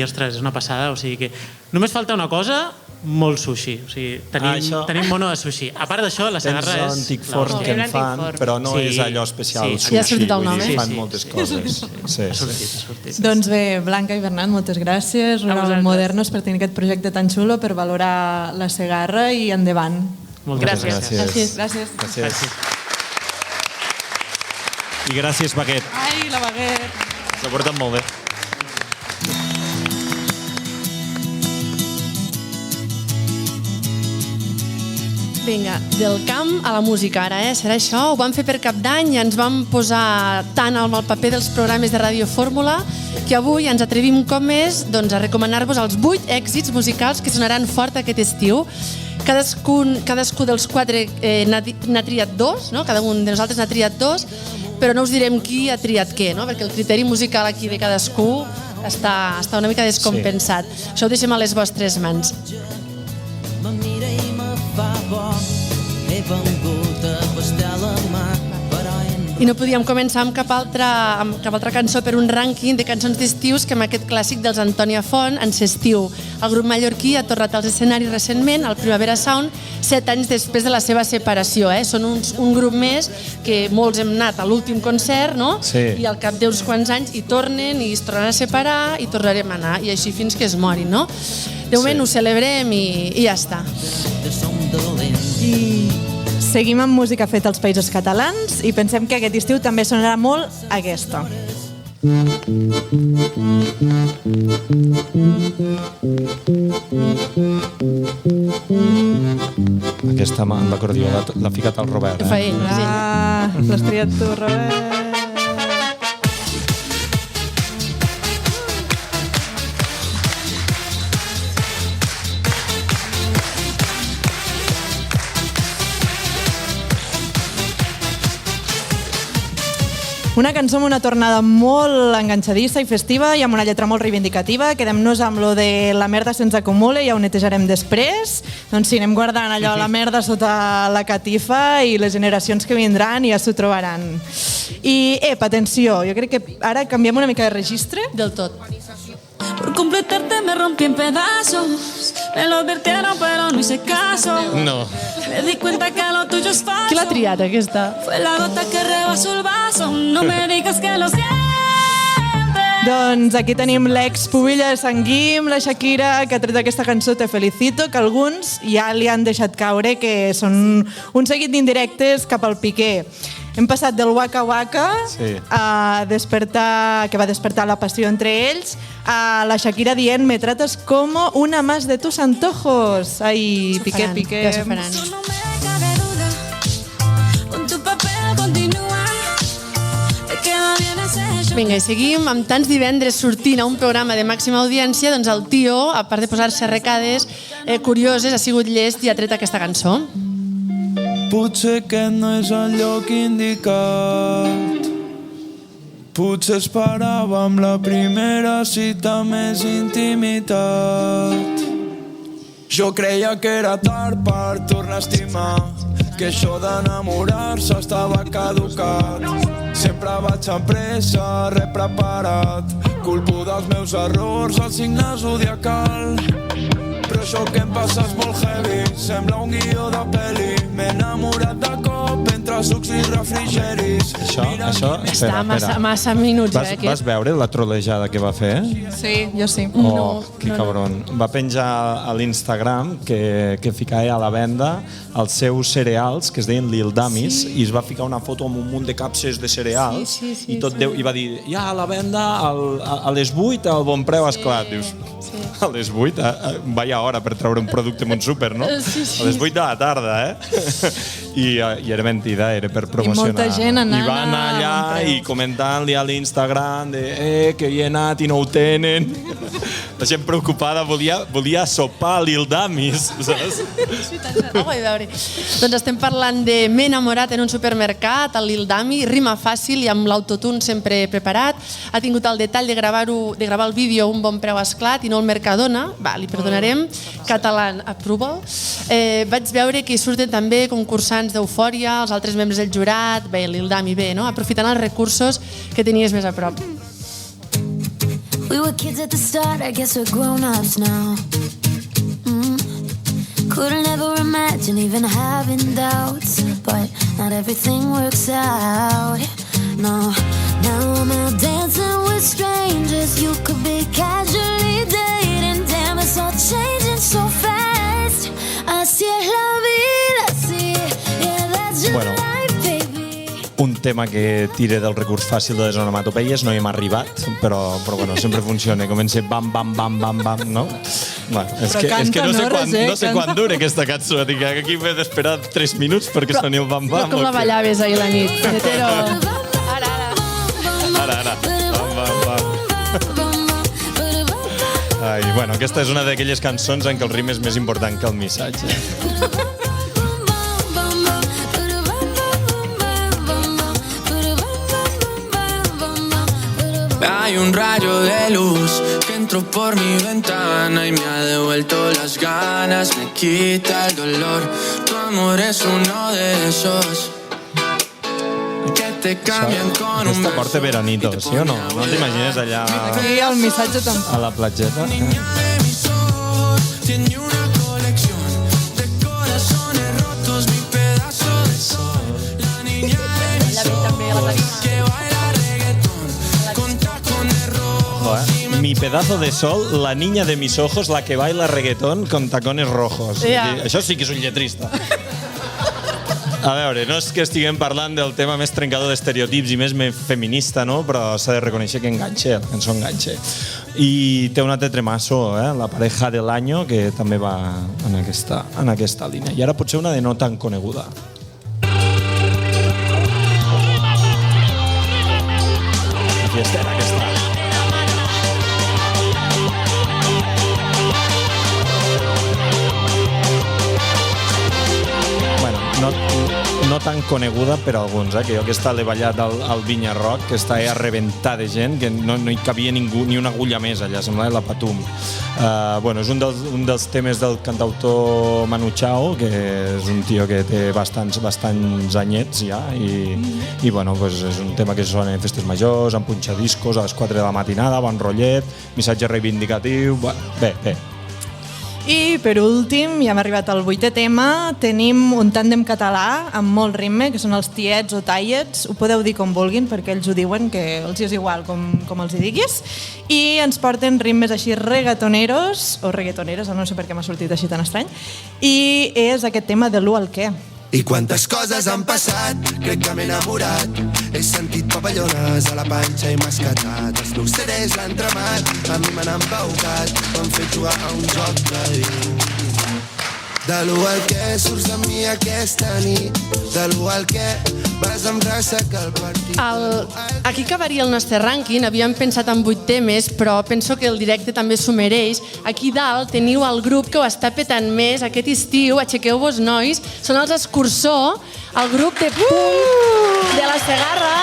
ostres, és una passada. O sigui que només falta una cosa, molt sushi. O sigui, tenim mono de sushi. A part d'això, la Segarra és... Tens l'antic forn que en fan, però no és allò especial, sushi. Ja ha sortit el nom, vull dir, eh? fan moltes coses. Ha sortit. Doncs bé, Blanca i Bernat, moltes gràcies. Rural Modernos per tenir aquest projecte tan xulo, per valorar la Segarra i endavant. Moltes gràcies. Gràcies. I gràcies, Baguet. Ai, la Baguet. S'ha portat molt bé. Vinga, del camp a la música ara, serà això? Ho vam fer per Cap d'Any i ens vam posar tant amb el paper dels programes de Ràdio Fórmula que avui ens atrevim com més doncs, a recomanar-vos els 8 èxits musicals que sonaran fort aquest estiu. Cadascú dels 4 n'ha triat 2, no? Cada un de nosaltres n'ha triat 2, però no us direm qui ha triat què, no? Perquè el criteri musical aquí de cadascú està una mica descompensat. Això ho deixem a les vostres mans. Me mira i me fa por. He vengut a pastel a mà, però I no podíem començar amb cap altra cançó per un rànquing de cançons d'estius que amb aquest clàssic dels Antònia Font, En s'estiu. El grup mallorquí ha tornat als escenaris recentment, al Primavera Sound, 7 anys després de la seva separació. Són un grup més que molts hem anat a l'últim concert, no? Sí. I al cap d'uns quants anys hi tornen i es tornaran a separar i tornarem a anar, i així fins que es morin, no? De moment ho celebrem i ja està. I seguim amb música feta als Països Catalans i pensem que aquest estiu també sonarà molt aquesta. Aquesta amb l'acordió l'ha ficat el Robert. Ho fa ell, és ell. Ah, l'has triat tu, Robert. Una cançó amb una tornada molt enganxadissa i festiva i amb una lletra molt reivindicativa. Quedem-nos amb lo de la merda se'ns acumula i ja ho netejarem després. Doncs sí, anem guardant allò la merda sota la catifa i les generacions que vindran ja s'ho trobaran. I, atenció, jo crec que ara canviem una mica de registre. Del tot. Por completarte me rompí en pedazos. Me lo advirtieron pero no hice caso. No. Me di cuenta que lo tuyo es falso. Qui l'ha triat, aquesta? Fue la gota que rebasó el vaso. No me digas que lo sientes. Doncs aquí tenim l'ex-pubilla de Sant Guim, la Shakira, que ha tret aquesta cançó Te felicito, que alguns ja li han deixat caure que són un seguit d'indirectes cap al Piqué. Hem passat del Waka Waka a despertar, que va despertar la passió entre ells, a la Shakira dient me tratas como una más de tus antojos. Ai, Piqué, Piqué. Ja s'ho faran. No me cabe duda. Con tu papel continúa. Te queda bien ese show. Vinga, i seguim amb tants divendres sortint a un programa de màxima audiència, doncs el tio, a part de posar-se arrecades curioses, ha sigut llest i ha tret aquesta cançó. Potser aquest no és el lloc indicat. Potser esperàvem la primera cita més intimitat. Jo creia que era tard per tornar a estimar, que això d'enamorar-se estava caducat. Sempre vaig amb pressa, res preparat, culpo dels meus errors, el signe zodiacal. Però això que em passa és molt heavy, sembla un guió de pel·li. M'he enamorat de cop entre sucs i refrigeris. Això, Està massa minuts, Vas veure la trolejada que va fer? Sí, jo sí. Oh, que cabron. Va penjar a l'Instagram que ficava a la venda els seus cereals, que es deien Lil Dummies, i es va ficar una foto amb un munt de capses de cereals, i va dir, ja, a la venda, a les 8, al bon preu esclat. Dius, a les 8? Vaya hora per treure un producte en un súper, no? A les 8 de la tarda, I era mentida, era per promocionar. I molta gent anant I va anar allà i comentant-li a l'Instagram que hi he anat i no ho tenen. La gent preocupada volia sopar Lil Dummies, saps? Ho vaig veure. Doncs estem parlant de M'he enamorat en un supermercat, el Lil Dummy, rima fàcil i amb l'autotune sempre preparat. Ha tingut el detall de gravar el vídeo un bon preu esclat i no el Mercadona. Va, li perdonarem. Catalan approval. Vaig veure que hi surten també concursants d'Eufòria, els altres membres del jurat. Bé, Lil Dummy, bé, no? Aprofitant els recursos que tenies més a prop. We were kids at the start, I guess we're grown-ups now. Couldn't ever imagine even having doubts, but not everything works out. No, now I'm out dancing with strangers. You could be casually dating. Damn, it's all changing so fast. Así es la vida, sí. Yeah, that's your life, baby. Un tema que tira del recurs fàcil de les onomatopeies, no hi hem arribat, però bueno, sempre funciona. Comença bam, bam, bam, bam, bam, no? Bueno, és que no sé quan dura aquesta cançó. Dic, aquí m'he d'esperar 3 minuts perquè soni el bam, bam. Com la ballaves ahir la nit, Netero? Ara. Bam, bam, bam. Ai, bueno, aquesta és una d'aquelles cançons en què el ritme és més important que el missatge. Hay un rayo de luz que entró por mi ventana y me ha devuelto las ganas, me quita el dolor. Tu amor es uno de esos que te cambian con un Aquesta porta veranito, sí o no? No t'imagines allà Sí, el missatge tampoc. a la platgeta? Tiene una colección de corazones rotos, mi pedazo de sol. La niña de mis ojos que baila reggaetón con tacones rojos. Mi pedazo de sol, la niña de mis ojos, la que baila reggaetón con tacones rojos. Això sí que és un lletrista. A veure, no és que estiguem parlant del tema més trencador d'estereotips i més feminista, no? Però s'ha de reconèixer que enganxa, la cançó enganxa. I té un altre tremazo, la pareja de l'any, que també va en aquesta línia. I ara potser una de no tan coneguda. Aquí estem, aquesta. No tan coneguda per alguns, que jo aquesta l'he ballat al Vinya Rock, que està a rebentar de gent, que no hi cabia ningú, ni una agulla més allà, semblava la Patum. És un dels temes del cantautor Manu Chao, que és un tio que té bastants anyets ja, i és un tema que sona en festes majors, en punxadiscos, a les 4 de la matinada, bon rotllet, missatge reivindicatiu, bé. I per últim, ja hem arribat al 8è tema, tenim un tàndem català amb molt ritme, que són els tiets o taiets, ho podeu dir com vulguin perquè ells ho diuen, que els és igual com els hi diguis, i ens porten ritmes així reggaetoneros, o reggaetoneres, no sé per què m'ha sortit així tan estrany, i és aquest tema de l'1 al què. I quantes coses han passat, crec que m'he enamorat. He sentit papallones a la panxa i m'ha escatat. Els meus CDs l'han tremat, a mi m'han embaucat. M'han fet jugar a un joc de dins. De l'1 al què surts amb mi aquesta nit. De l'1 al què vas amb ressaca el partit. Aquí acabaria el nostre rànquing. Havíem pensat en 8 temes, però penso que el directe també s'ho mereix. Aquí dalt teniu el grup que ho està petant més aquest estiu. Aixequeu-vos, nois. Són els Escurçó, el grup de punk de la Segarra.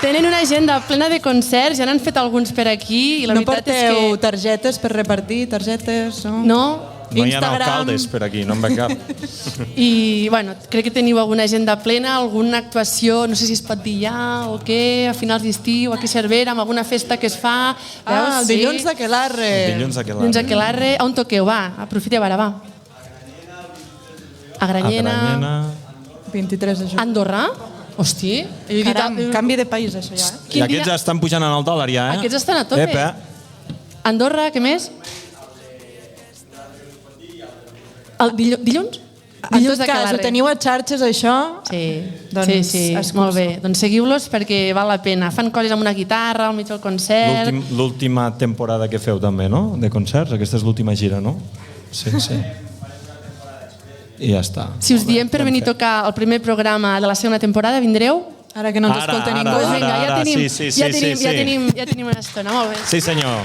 Tenen una agenda plena de concerts, ja n'han fet alguns per aquí i la veritat és que... No porteu targetes per repartir, targetes, no? No. No hi ha alcaldes per aquí, no en ve cap. I, bueno, crec que teniu alguna agenda plena, alguna actuació, no sé si es pot dir ja o què, a finals d'estiu, aquí a Cervera, amb alguna festa que es fa. Ah, el dilluns d'Aquelarre. Dilluns Dilluns d'Aquelarre. On toqueu? Va, aprofiteu ara, va. A Granyena. 23 de juny. Andorra? Hosti, canvi de país, això ja. I aquests estan pujant en el dòlar ja, eh? Aquests estan a tope. Andorra, què més? El dilluns? En tot cas, ho teniu a xarxes, això? Sí, sí, molt bé. Doncs seguiu-los perquè val la pena. Fan coses amb una guitarra, al mig del concert... L'última temporada que feu també, no? De concerts, aquesta és l'última gira, no? Sí. I ja està. Si us diem per venir a tocar el primer programa de la segona temporada, vindreu? Ara que no ens escolta ningú. Ja tenim una estona, molt bé. Sí, senyor.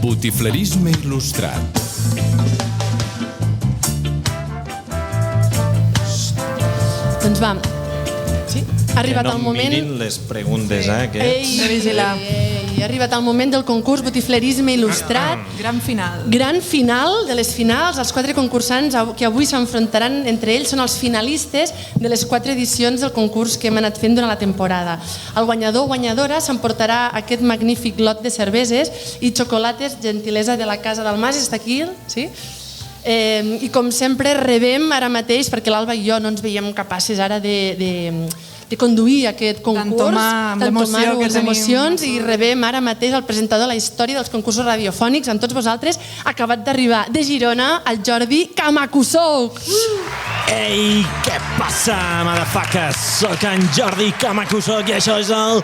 Botiflerisme il·lustrat. Doncs va. Sí? Ha arribat el moment... Que no mirin les preguntes, eh? Ha arribat el moment del concurs Botiflerisme il·lustrat. Gran final. Gran final de les finals. Els 4 concursants que avui s'enfrontaran entre ells són els finalistes de les 4 edicions del concurs que hem anat fent durant la temporada. El guanyador o guanyadora s'emportarà aquest magnífic lot de cerveses i xocolates, gentilesa de la Casa del Mas. Està aquí, sí? I com sempre rebem ara mateix, perquè l'Alba i jo no ens veiem capaces ara de conduir aquest concurs, d'entomar les emocions, i rebem ara mateix el presentador de la història dels concursos radiofònics amb tots vosaltres, acabat d'arribar de Girona, el Jordi Camacusoc. Ei, què passa, motherfuckers? Soc en Jordi Camacusoc i això és el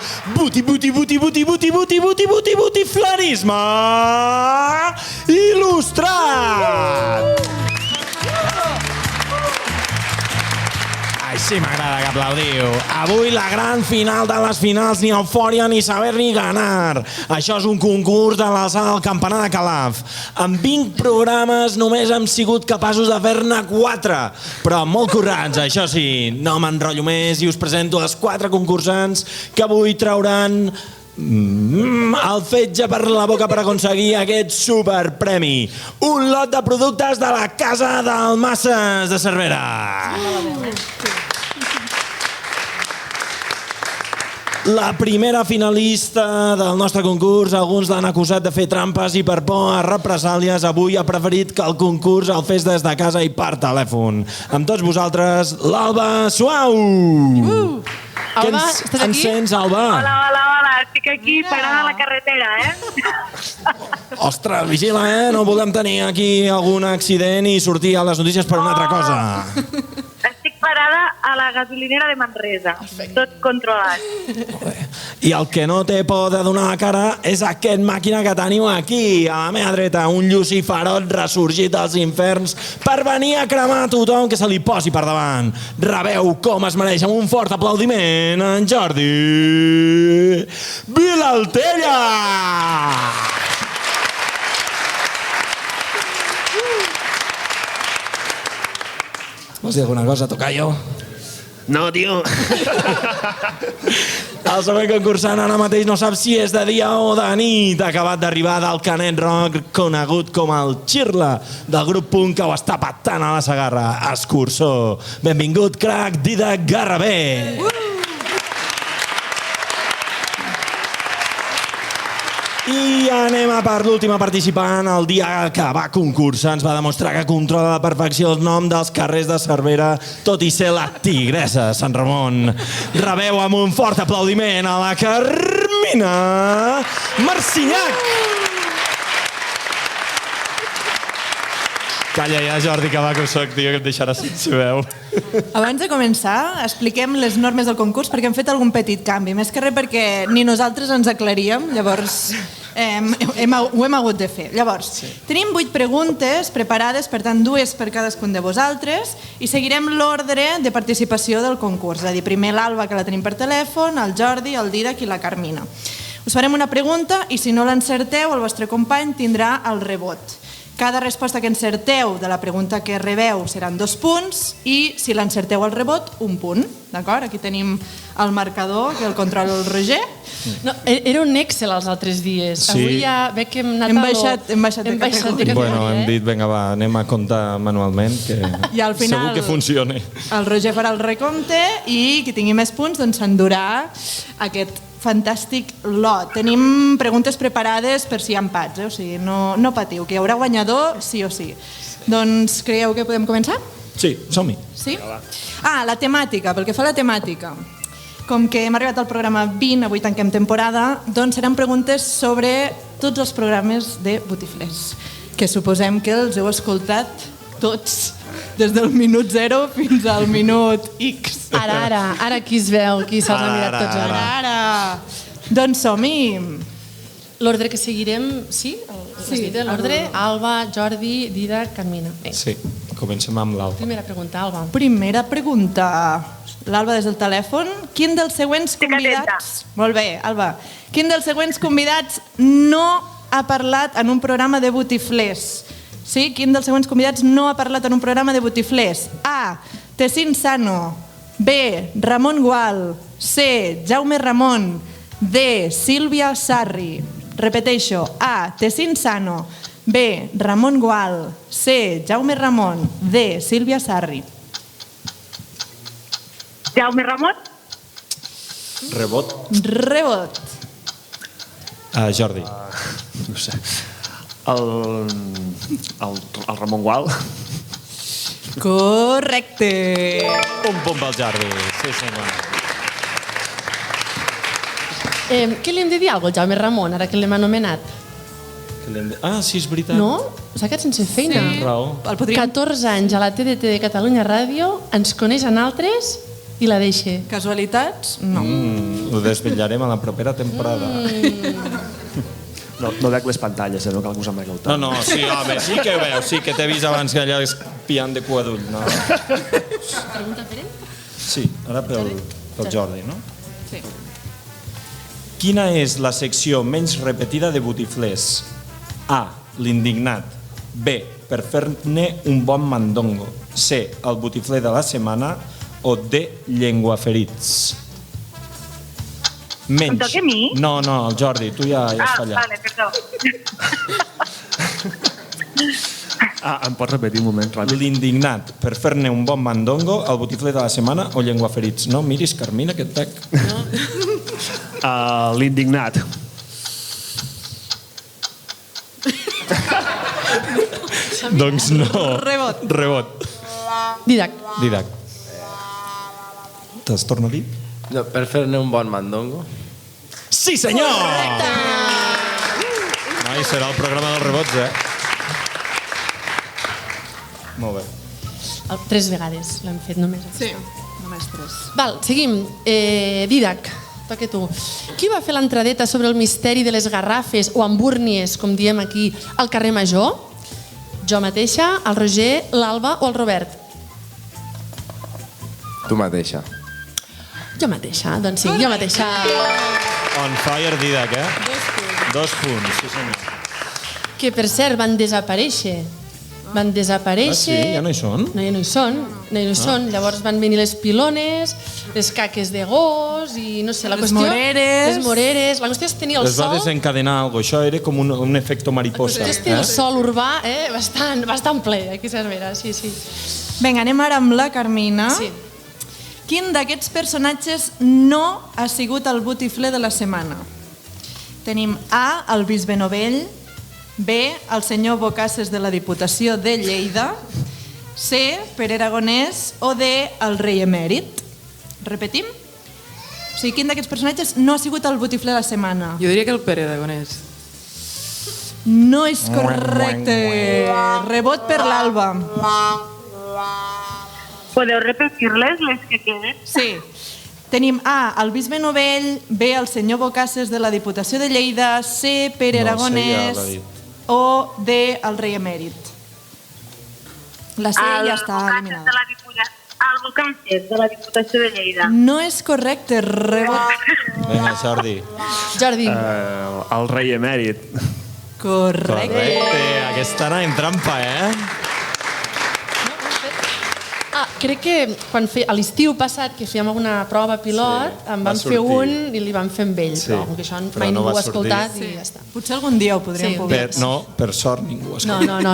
botiflerisme il·lustrat! Així m'agrada que aplaudiu. Avui la gran final de les finals, ni eufòria ni saber ni ganar. Això és un concurs de l'alçada del campanar de Calaf. En 20 programes només hem sigut capaços de fer-ne 4, però molt currats, això sí. No m'enrotllo més i us presento els 4 concursants que avui trauran el fetge per la boca per aconseguir aquest superpremi. Un lot de productes de la Casa del Masses de Cervera. La primera finalista del nostre concurs, alguns l'han acusat de fer trampes i per por a represàlies, avui ha preferit que el concurs el fes des de casa i per telèfon. Amb tots vosaltres, l'Alba Suau! Alba, estàs aquí? Ens sents, Alba? Hola, estic aquí parada a la carretera, Ostres, vigila, no volem tenir aquí algun accident i sortir a les notícies per una altra cosa. Estic parada a la gasolinera de Manresa, tot controlat. I el que no té por de donar la cara és aquest màquina que tenim aquí, a la meva dreta, un Luciferot ressorgit dels inferns per venir a cremar a tothom que se li posi per davant. Rebeu com es mereix amb un fort aplaudiment en Jordi Vilaltella! Vols dir alguna cosa, tocayo? No, tio. El següent concursant ara mateix no sap si és de dia o de nit. Ha acabat d'arribar del Canet Rock, conegut com el Xirla, del grup punk que ho està patant a la Segarra. Escurçó. Benvingut, crac, Didac Garrabé. I anem a per l'última participant. El dia que va concursar ens va demostrar que controla a la perfecció el nom dels carrers de Cervera, tot i ser la tigressa Sant Ramon. Rebeu amb un fort aplaudiment a la Carmina Marcinyac. Calla ja, Jordi, que va que soc, tio, que et deixaràs sense veu. Abans de començar, expliquem les normes del concurs perquè hem fet algun petit canvi. Més que res perquè ni nosaltres ens aclaríem, llavors Ho hem hagut de fer. Llavors, tenim 8 preguntes preparades, per tant, 2 per cadascun de vosaltres, i seguirem l'ordre de participació del concurs. És a dir, primer l'Alba, que la tenim per telèfon, el Jordi, el Didac i la Carmina. Us farem una pregunta i si no l'encerteu, el vostre company tindrà el rebot. Cada resposta que encerteu de la pregunta que rebeu seran 2 punts i si l'encerteu al rebot, 1 punt. D'acord? Aquí tenim el marcador que el controla el Roger. No, era un Excel els altres dies. Sí. Avui ja veig que hem anat Hem baixat de categoria. Bueno, hem dit, vinga, va, anem a comptar manualment, que I al final segur que funcione. El Roger farà el recompte i qui tingui més punts doncs s'endurà aquest fantàstic lot. Tenim preguntes preparades per si hi ha empats, o sigui, no patiu, que hi haurà guanyador sí o sí. Doncs creieu que podem començar? Sí, som-hi. Sí? La temàtica, pel que fa a la temàtica. Com que hem arribat al programa 20, avui tanquem temporada, doncs seran preguntes sobre tots els programes de Botiflers, que suposem que els heu escoltat tots, des del minut 0 fins al minut X. Ara qui es veu, qui se'ls ha mirat tots Ara. Doncs som-hi. L'ordre que seguirem, sí? L'ordre, Alba, Jordi, Didac, Carmina. Sí, comencem amb l'Alba. Primera pregunta, Alba. Primera pregunta. L'Alba des del telèfon. Quin dels següents convidats... Molt bé, Alba. Quin dels següents convidats no ha parlat en un programa de Botiflers? Sí? Quin dels següents convidats no ha parlat en un programa de Botiflers? A. Tessin Sano. B. Ramon Gual. C. Jaume Ramon. D. Sílvia Sarri. Repeteixo. A. Tessin Sano. B. Ramon Gual. C. Jaume Ramon. D. Sílvia Sarri. Jaume Ramon? Rebot. Rebot. Jordi. No sé. El Ramon Gual. Correcte. Un punt pel Jordi. Sí, senyor. Què li hem de dir al Jaume Ramon, ara que l'hem anomenat? Sí, és veritat. No? S'ha quedat sense feina. Sí. Raó. 14 anys a la TDT de Catalunya Ràdio, ens coneix en altres i la deixa. Casualitats? No. Ho desvetllarem a la propera temporada. No veig les pantalles, no cal que us amagueu tant. No, sí, home, sí que veus, sí que t'he vist abans que allà espiant de cua d'ull. No. Pregunta per ell? Sí, ara pel Jordi, no? Sí. Quina és la secció menys repetida de Botiflers? A. L'indignat. B. Per fer-ne un bon mandongo. C. El botifler de la setmana. O D. Llengüaferits. Menys. Em toca a mi? No, el Jordi, tu ja has fallat. Vale, perdó. Em pots repetir un moment, ràpid? L'indignat. Per fer-ne un bon mandongo. El botifler de la setmana o llengüaferits. No miris, Carmina, que et veig. L'indignat. Doncs no. Rebot. Didac. Te'ls torno a dir? No, per fer-ne un bon mandongo. Sí, senyor! Noi, serà el programa dels rebots, Molt bé. 3 vegades l'hem fet només. Sí, només 3. Val, seguim. Didac, toca tu. Qui va fer l'entradeta sobre el misteri de les garrafes o embúrnies, com diem aquí, al carrer Major? Jo mateixa, el Roger, l'Alba o el Robert? Tu mateixa. Jo mateixa, doncs sí, jo mateixa. On fire, Didac, 2 punts, sí senyor. Que per cert van desaparèixer. Van desaparèixer... Ah, sí? Ja no hi són? No, ja no hi són. Llavors van venir les pilones, les caques de gos i no sé, la qüestió... Les moreres. La qüestió és tenir el les va sol... desencadenar alguna cosa. Això era com un efecte mariposa. La qüestió és tenir el sol urbà bastant ple, aquí a Cervera, sí. Vinga, anem ara amb la Carmina. Sí. Quin d'aquests personatges no ha sigut el botifler de la setmana? Tenim A, el bisbe Novell, B, el senyor Bocasses de la Diputació de Lleida, C, Pere Aragonès o D, el rei emèrit. Repetim? O sigui, quin d'aquests personatges no ha sigut el botifler de la setmana? Jo diria que el Pere Aragonès. No és correcte. Rebot per l'Alba. Podeu repetir-les, les que queden? Sí. Tenim A, el bisbe Novell, B, el senyor Bocasses de la Diputació de Lleida, C, Pere Aragonès o D, el rei emèrit. La C ja està eliminada. El Bocasses de la Diputació de Lleida. No és correcte, rebot. Vinga, Jordi. Jordi. El rei emèrit. Correcte. Aquesta anava en trampa, Crec que quan a l'estiu passat que fèiem alguna prova pilot, en vam fer un i li vam fer amb ell, però com que això mai ningú ho ha escoltat i ja està. Potser algun dia ho podríem publicar. No, per sort ningú ho ha escoltat. No,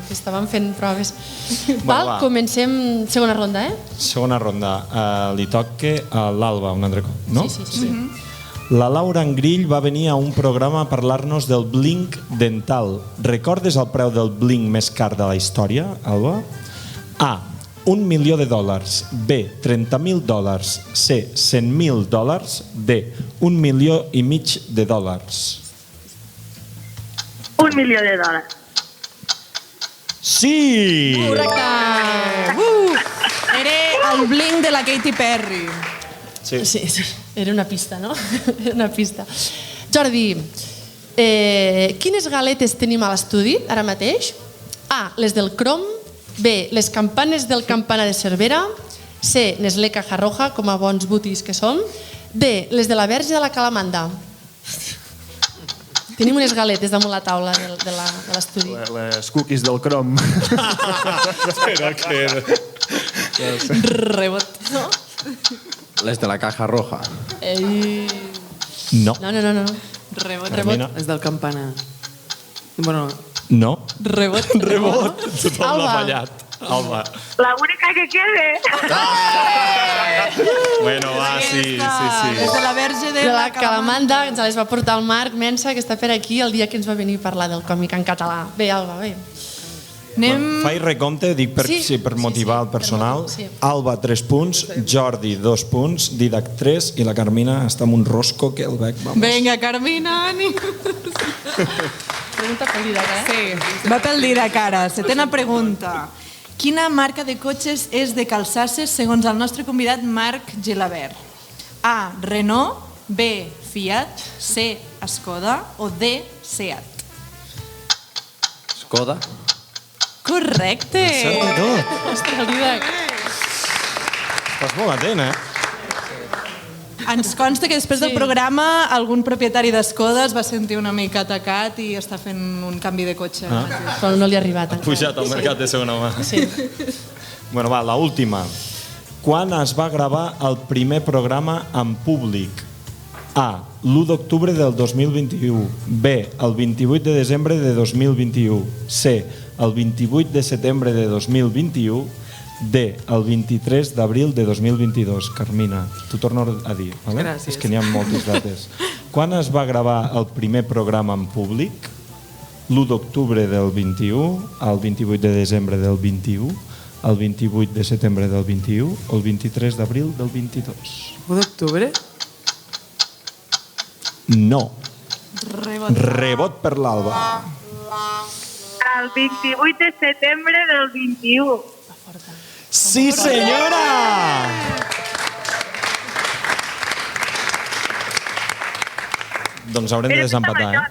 que estàvem fent proves. Val, comencem segona ronda, Segona ronda. Li toca a l'Alba un altre cop, no? Sí. La Laura Angrill va venir a un programa a parlar-nos del Blink dental. Recordes el preu del Blink més car de la història, Alba? A. $1 milió. B. $30.000. C. $100.000. D. $1,5 milió. $1 milió. Sí! Correcte! Era el Blink de la Katy Perry. Sí. Era una pista, no? Era una pista. Jordi, quines galetes tenim a l'estudi ara mateix? A. Les del Crom. B. Les campanes del campanar de Cervera. C. Nestlé Caja Roja, com a bons butis que som. D. Les de la Verge de la Calamanda. Tenim unes galetes damunt la taula de l'estudi. Les cookies del Crom. Espera que... Rebot. No? Les de la Caja Roja. No. No. Rebot. Les del campanar. Bueno... No. Rebot. Tothom l'ha fallat. Alba. La única que quede. Bueno, va, sí. Des de la Verge de la Calamanda, ens les va portar el Marc Mensa, que està per aquí el dia que ens va venir a parlar del còmic en català. Bé, Alba, bé. Faig recompte, dic per motivar el personal. Alba, 3 punts, Jordi, 2 punts, Didac, 3, i la Carmina està amb un rosco que el veig, vamos. Vinga, Carmina, ànim. Pregunta pel Didac, Sí, va pel Didac ara. Setena pregunta. Quina marca de cotxes és de calçasses segons el nostre convidat Marc Gelabert? A. Renault, B. Fiat, C. Skoda o D. Seat? Skoda. Correcte! Cert de tot. Ostres, el Didac. Estàs molt atent, Ens consta que després del programa algun propietari d'Skoda es va sentir una mica atacat i està fent un canvi de cotxe. Però no li ha arribat. Ha pujat al mercat de segona mà. Sí. Bueno, va, l'última. Quan es va gravar el primer programa en públic? A. L'1 d'octubre del 2021. B. El 28 de desembre de 2021. C. El 28 de setembre de 2021. D. El 23 d'abril de 2022. Carmina, t'ho torno a dir, vale? Gràcies. És que n'hi ha moltes dates. Quan es va gravar el primer programa en públic? L'1 d'octubre del 21, el 28 de desembre del 21, el 28 de setembre del 21 o el 23 d'abril del 22. 1 d'octubre? No. Rebot per l'Alba. El 28 de setembre del 21. Sí, senyora! Doncs haurem de desempatar,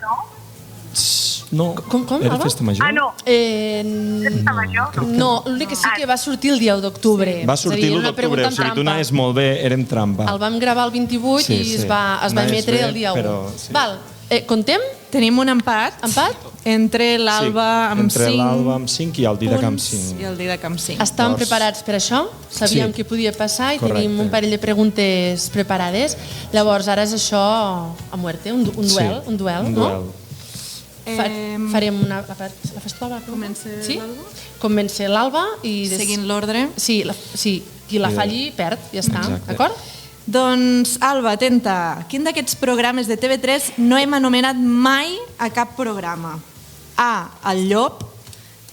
No, com, era Alba? festa major? no. Festa major? No, l'únic que sí que va sortir el dia 1 d'octubre. Va sortir l'1 d'octubre, o sigui, tu anaves molt bé, érem trampa. El vam gravar el 28 i es va emetre el dia 1. Val, contem? Tenim un empat. Empat? Entre l'Alba amb 5. Entre l'Alba amb 5 i el Didac amb 5. I el Didac amb 5. Estàvem preparats per això, sabíem què podia passar i tenim un parell de preguntes preparades. Llavors, ara és això a muerte, un duel, no? Farem la festa l'Alba? Comença l'Alba i... Seguint l'ordre. Sí, qui la falli perd, ja està, d'acord? Doncs, Alba, atenta. Quin d'aquests programes de TV3 no hem anomenat mai a cap programa? A. El Llop.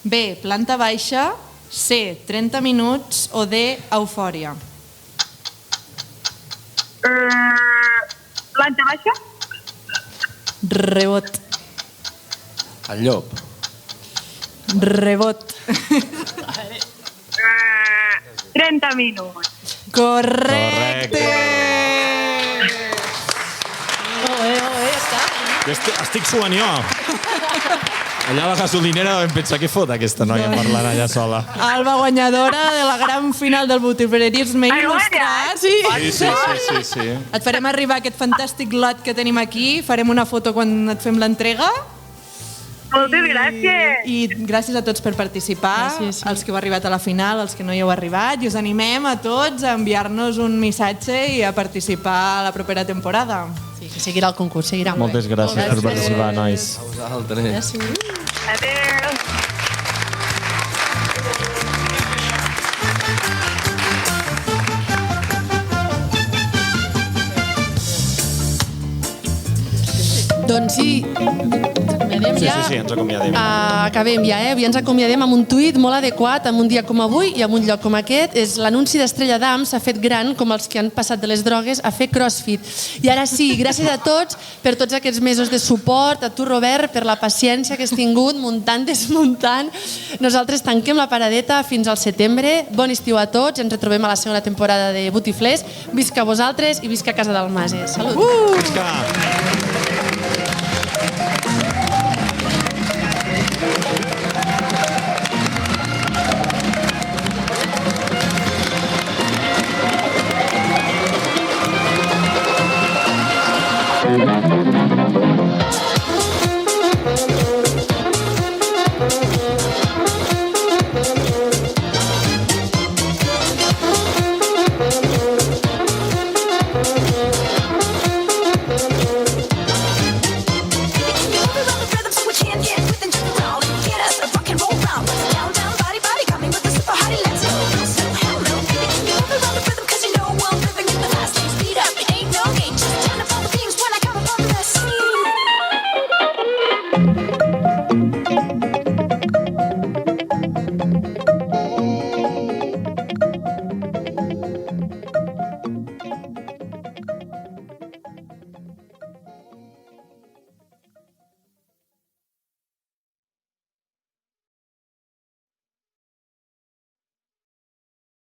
B. Planta Baixa. C. 30 minuts. O D. Eufòria. Planta Baixa. Rebot. El Llop. Rebot. 30 minuts. Correcte! Estic suant jo. Allà a la gasolinera vam pensar què fot aquesta noia parlant allà sola. Alba, guanyadora de la gran final del botiflerisme il·lustrat. Sí. Et farem arribar aquest fantàstic lot que tenim aquí. Farem una foto quan et fem l'entrega. Moltes gràcies. I gràcies a tots per participar, els que heu arribat a la final, els que no hi heu arribat, i us animem a tots a enviar-nos un missatge i a participar a la propera temporada. Sí, que seguirà el concurs, seguirà. Moltes gràcies per participar, nois. A vosaltres. Adéu. Doncs sí, Sí, ens acomiadem. Acabem ja, Avui ens acomiadem amb un tuit molt adequat, amb un dia com avui i amb un lloc com aquest. És l'anunci d'Estrella Damm s'ha fet gran, com els que han passat de les drogues a fer crossfit. I ara sí, gràcies a tots per tots aquests mesos de suport, a tu, Robert, per la paciència que has tingut, muntant, desmuntant. Nosaltres tanquem la paradeta fins al setembre. Bon estiu a tots, ens retrobem a la segona temporada de Botiflers. Visca vosaltres i visca Casa Dalmases. Salut! Visca! Thank you.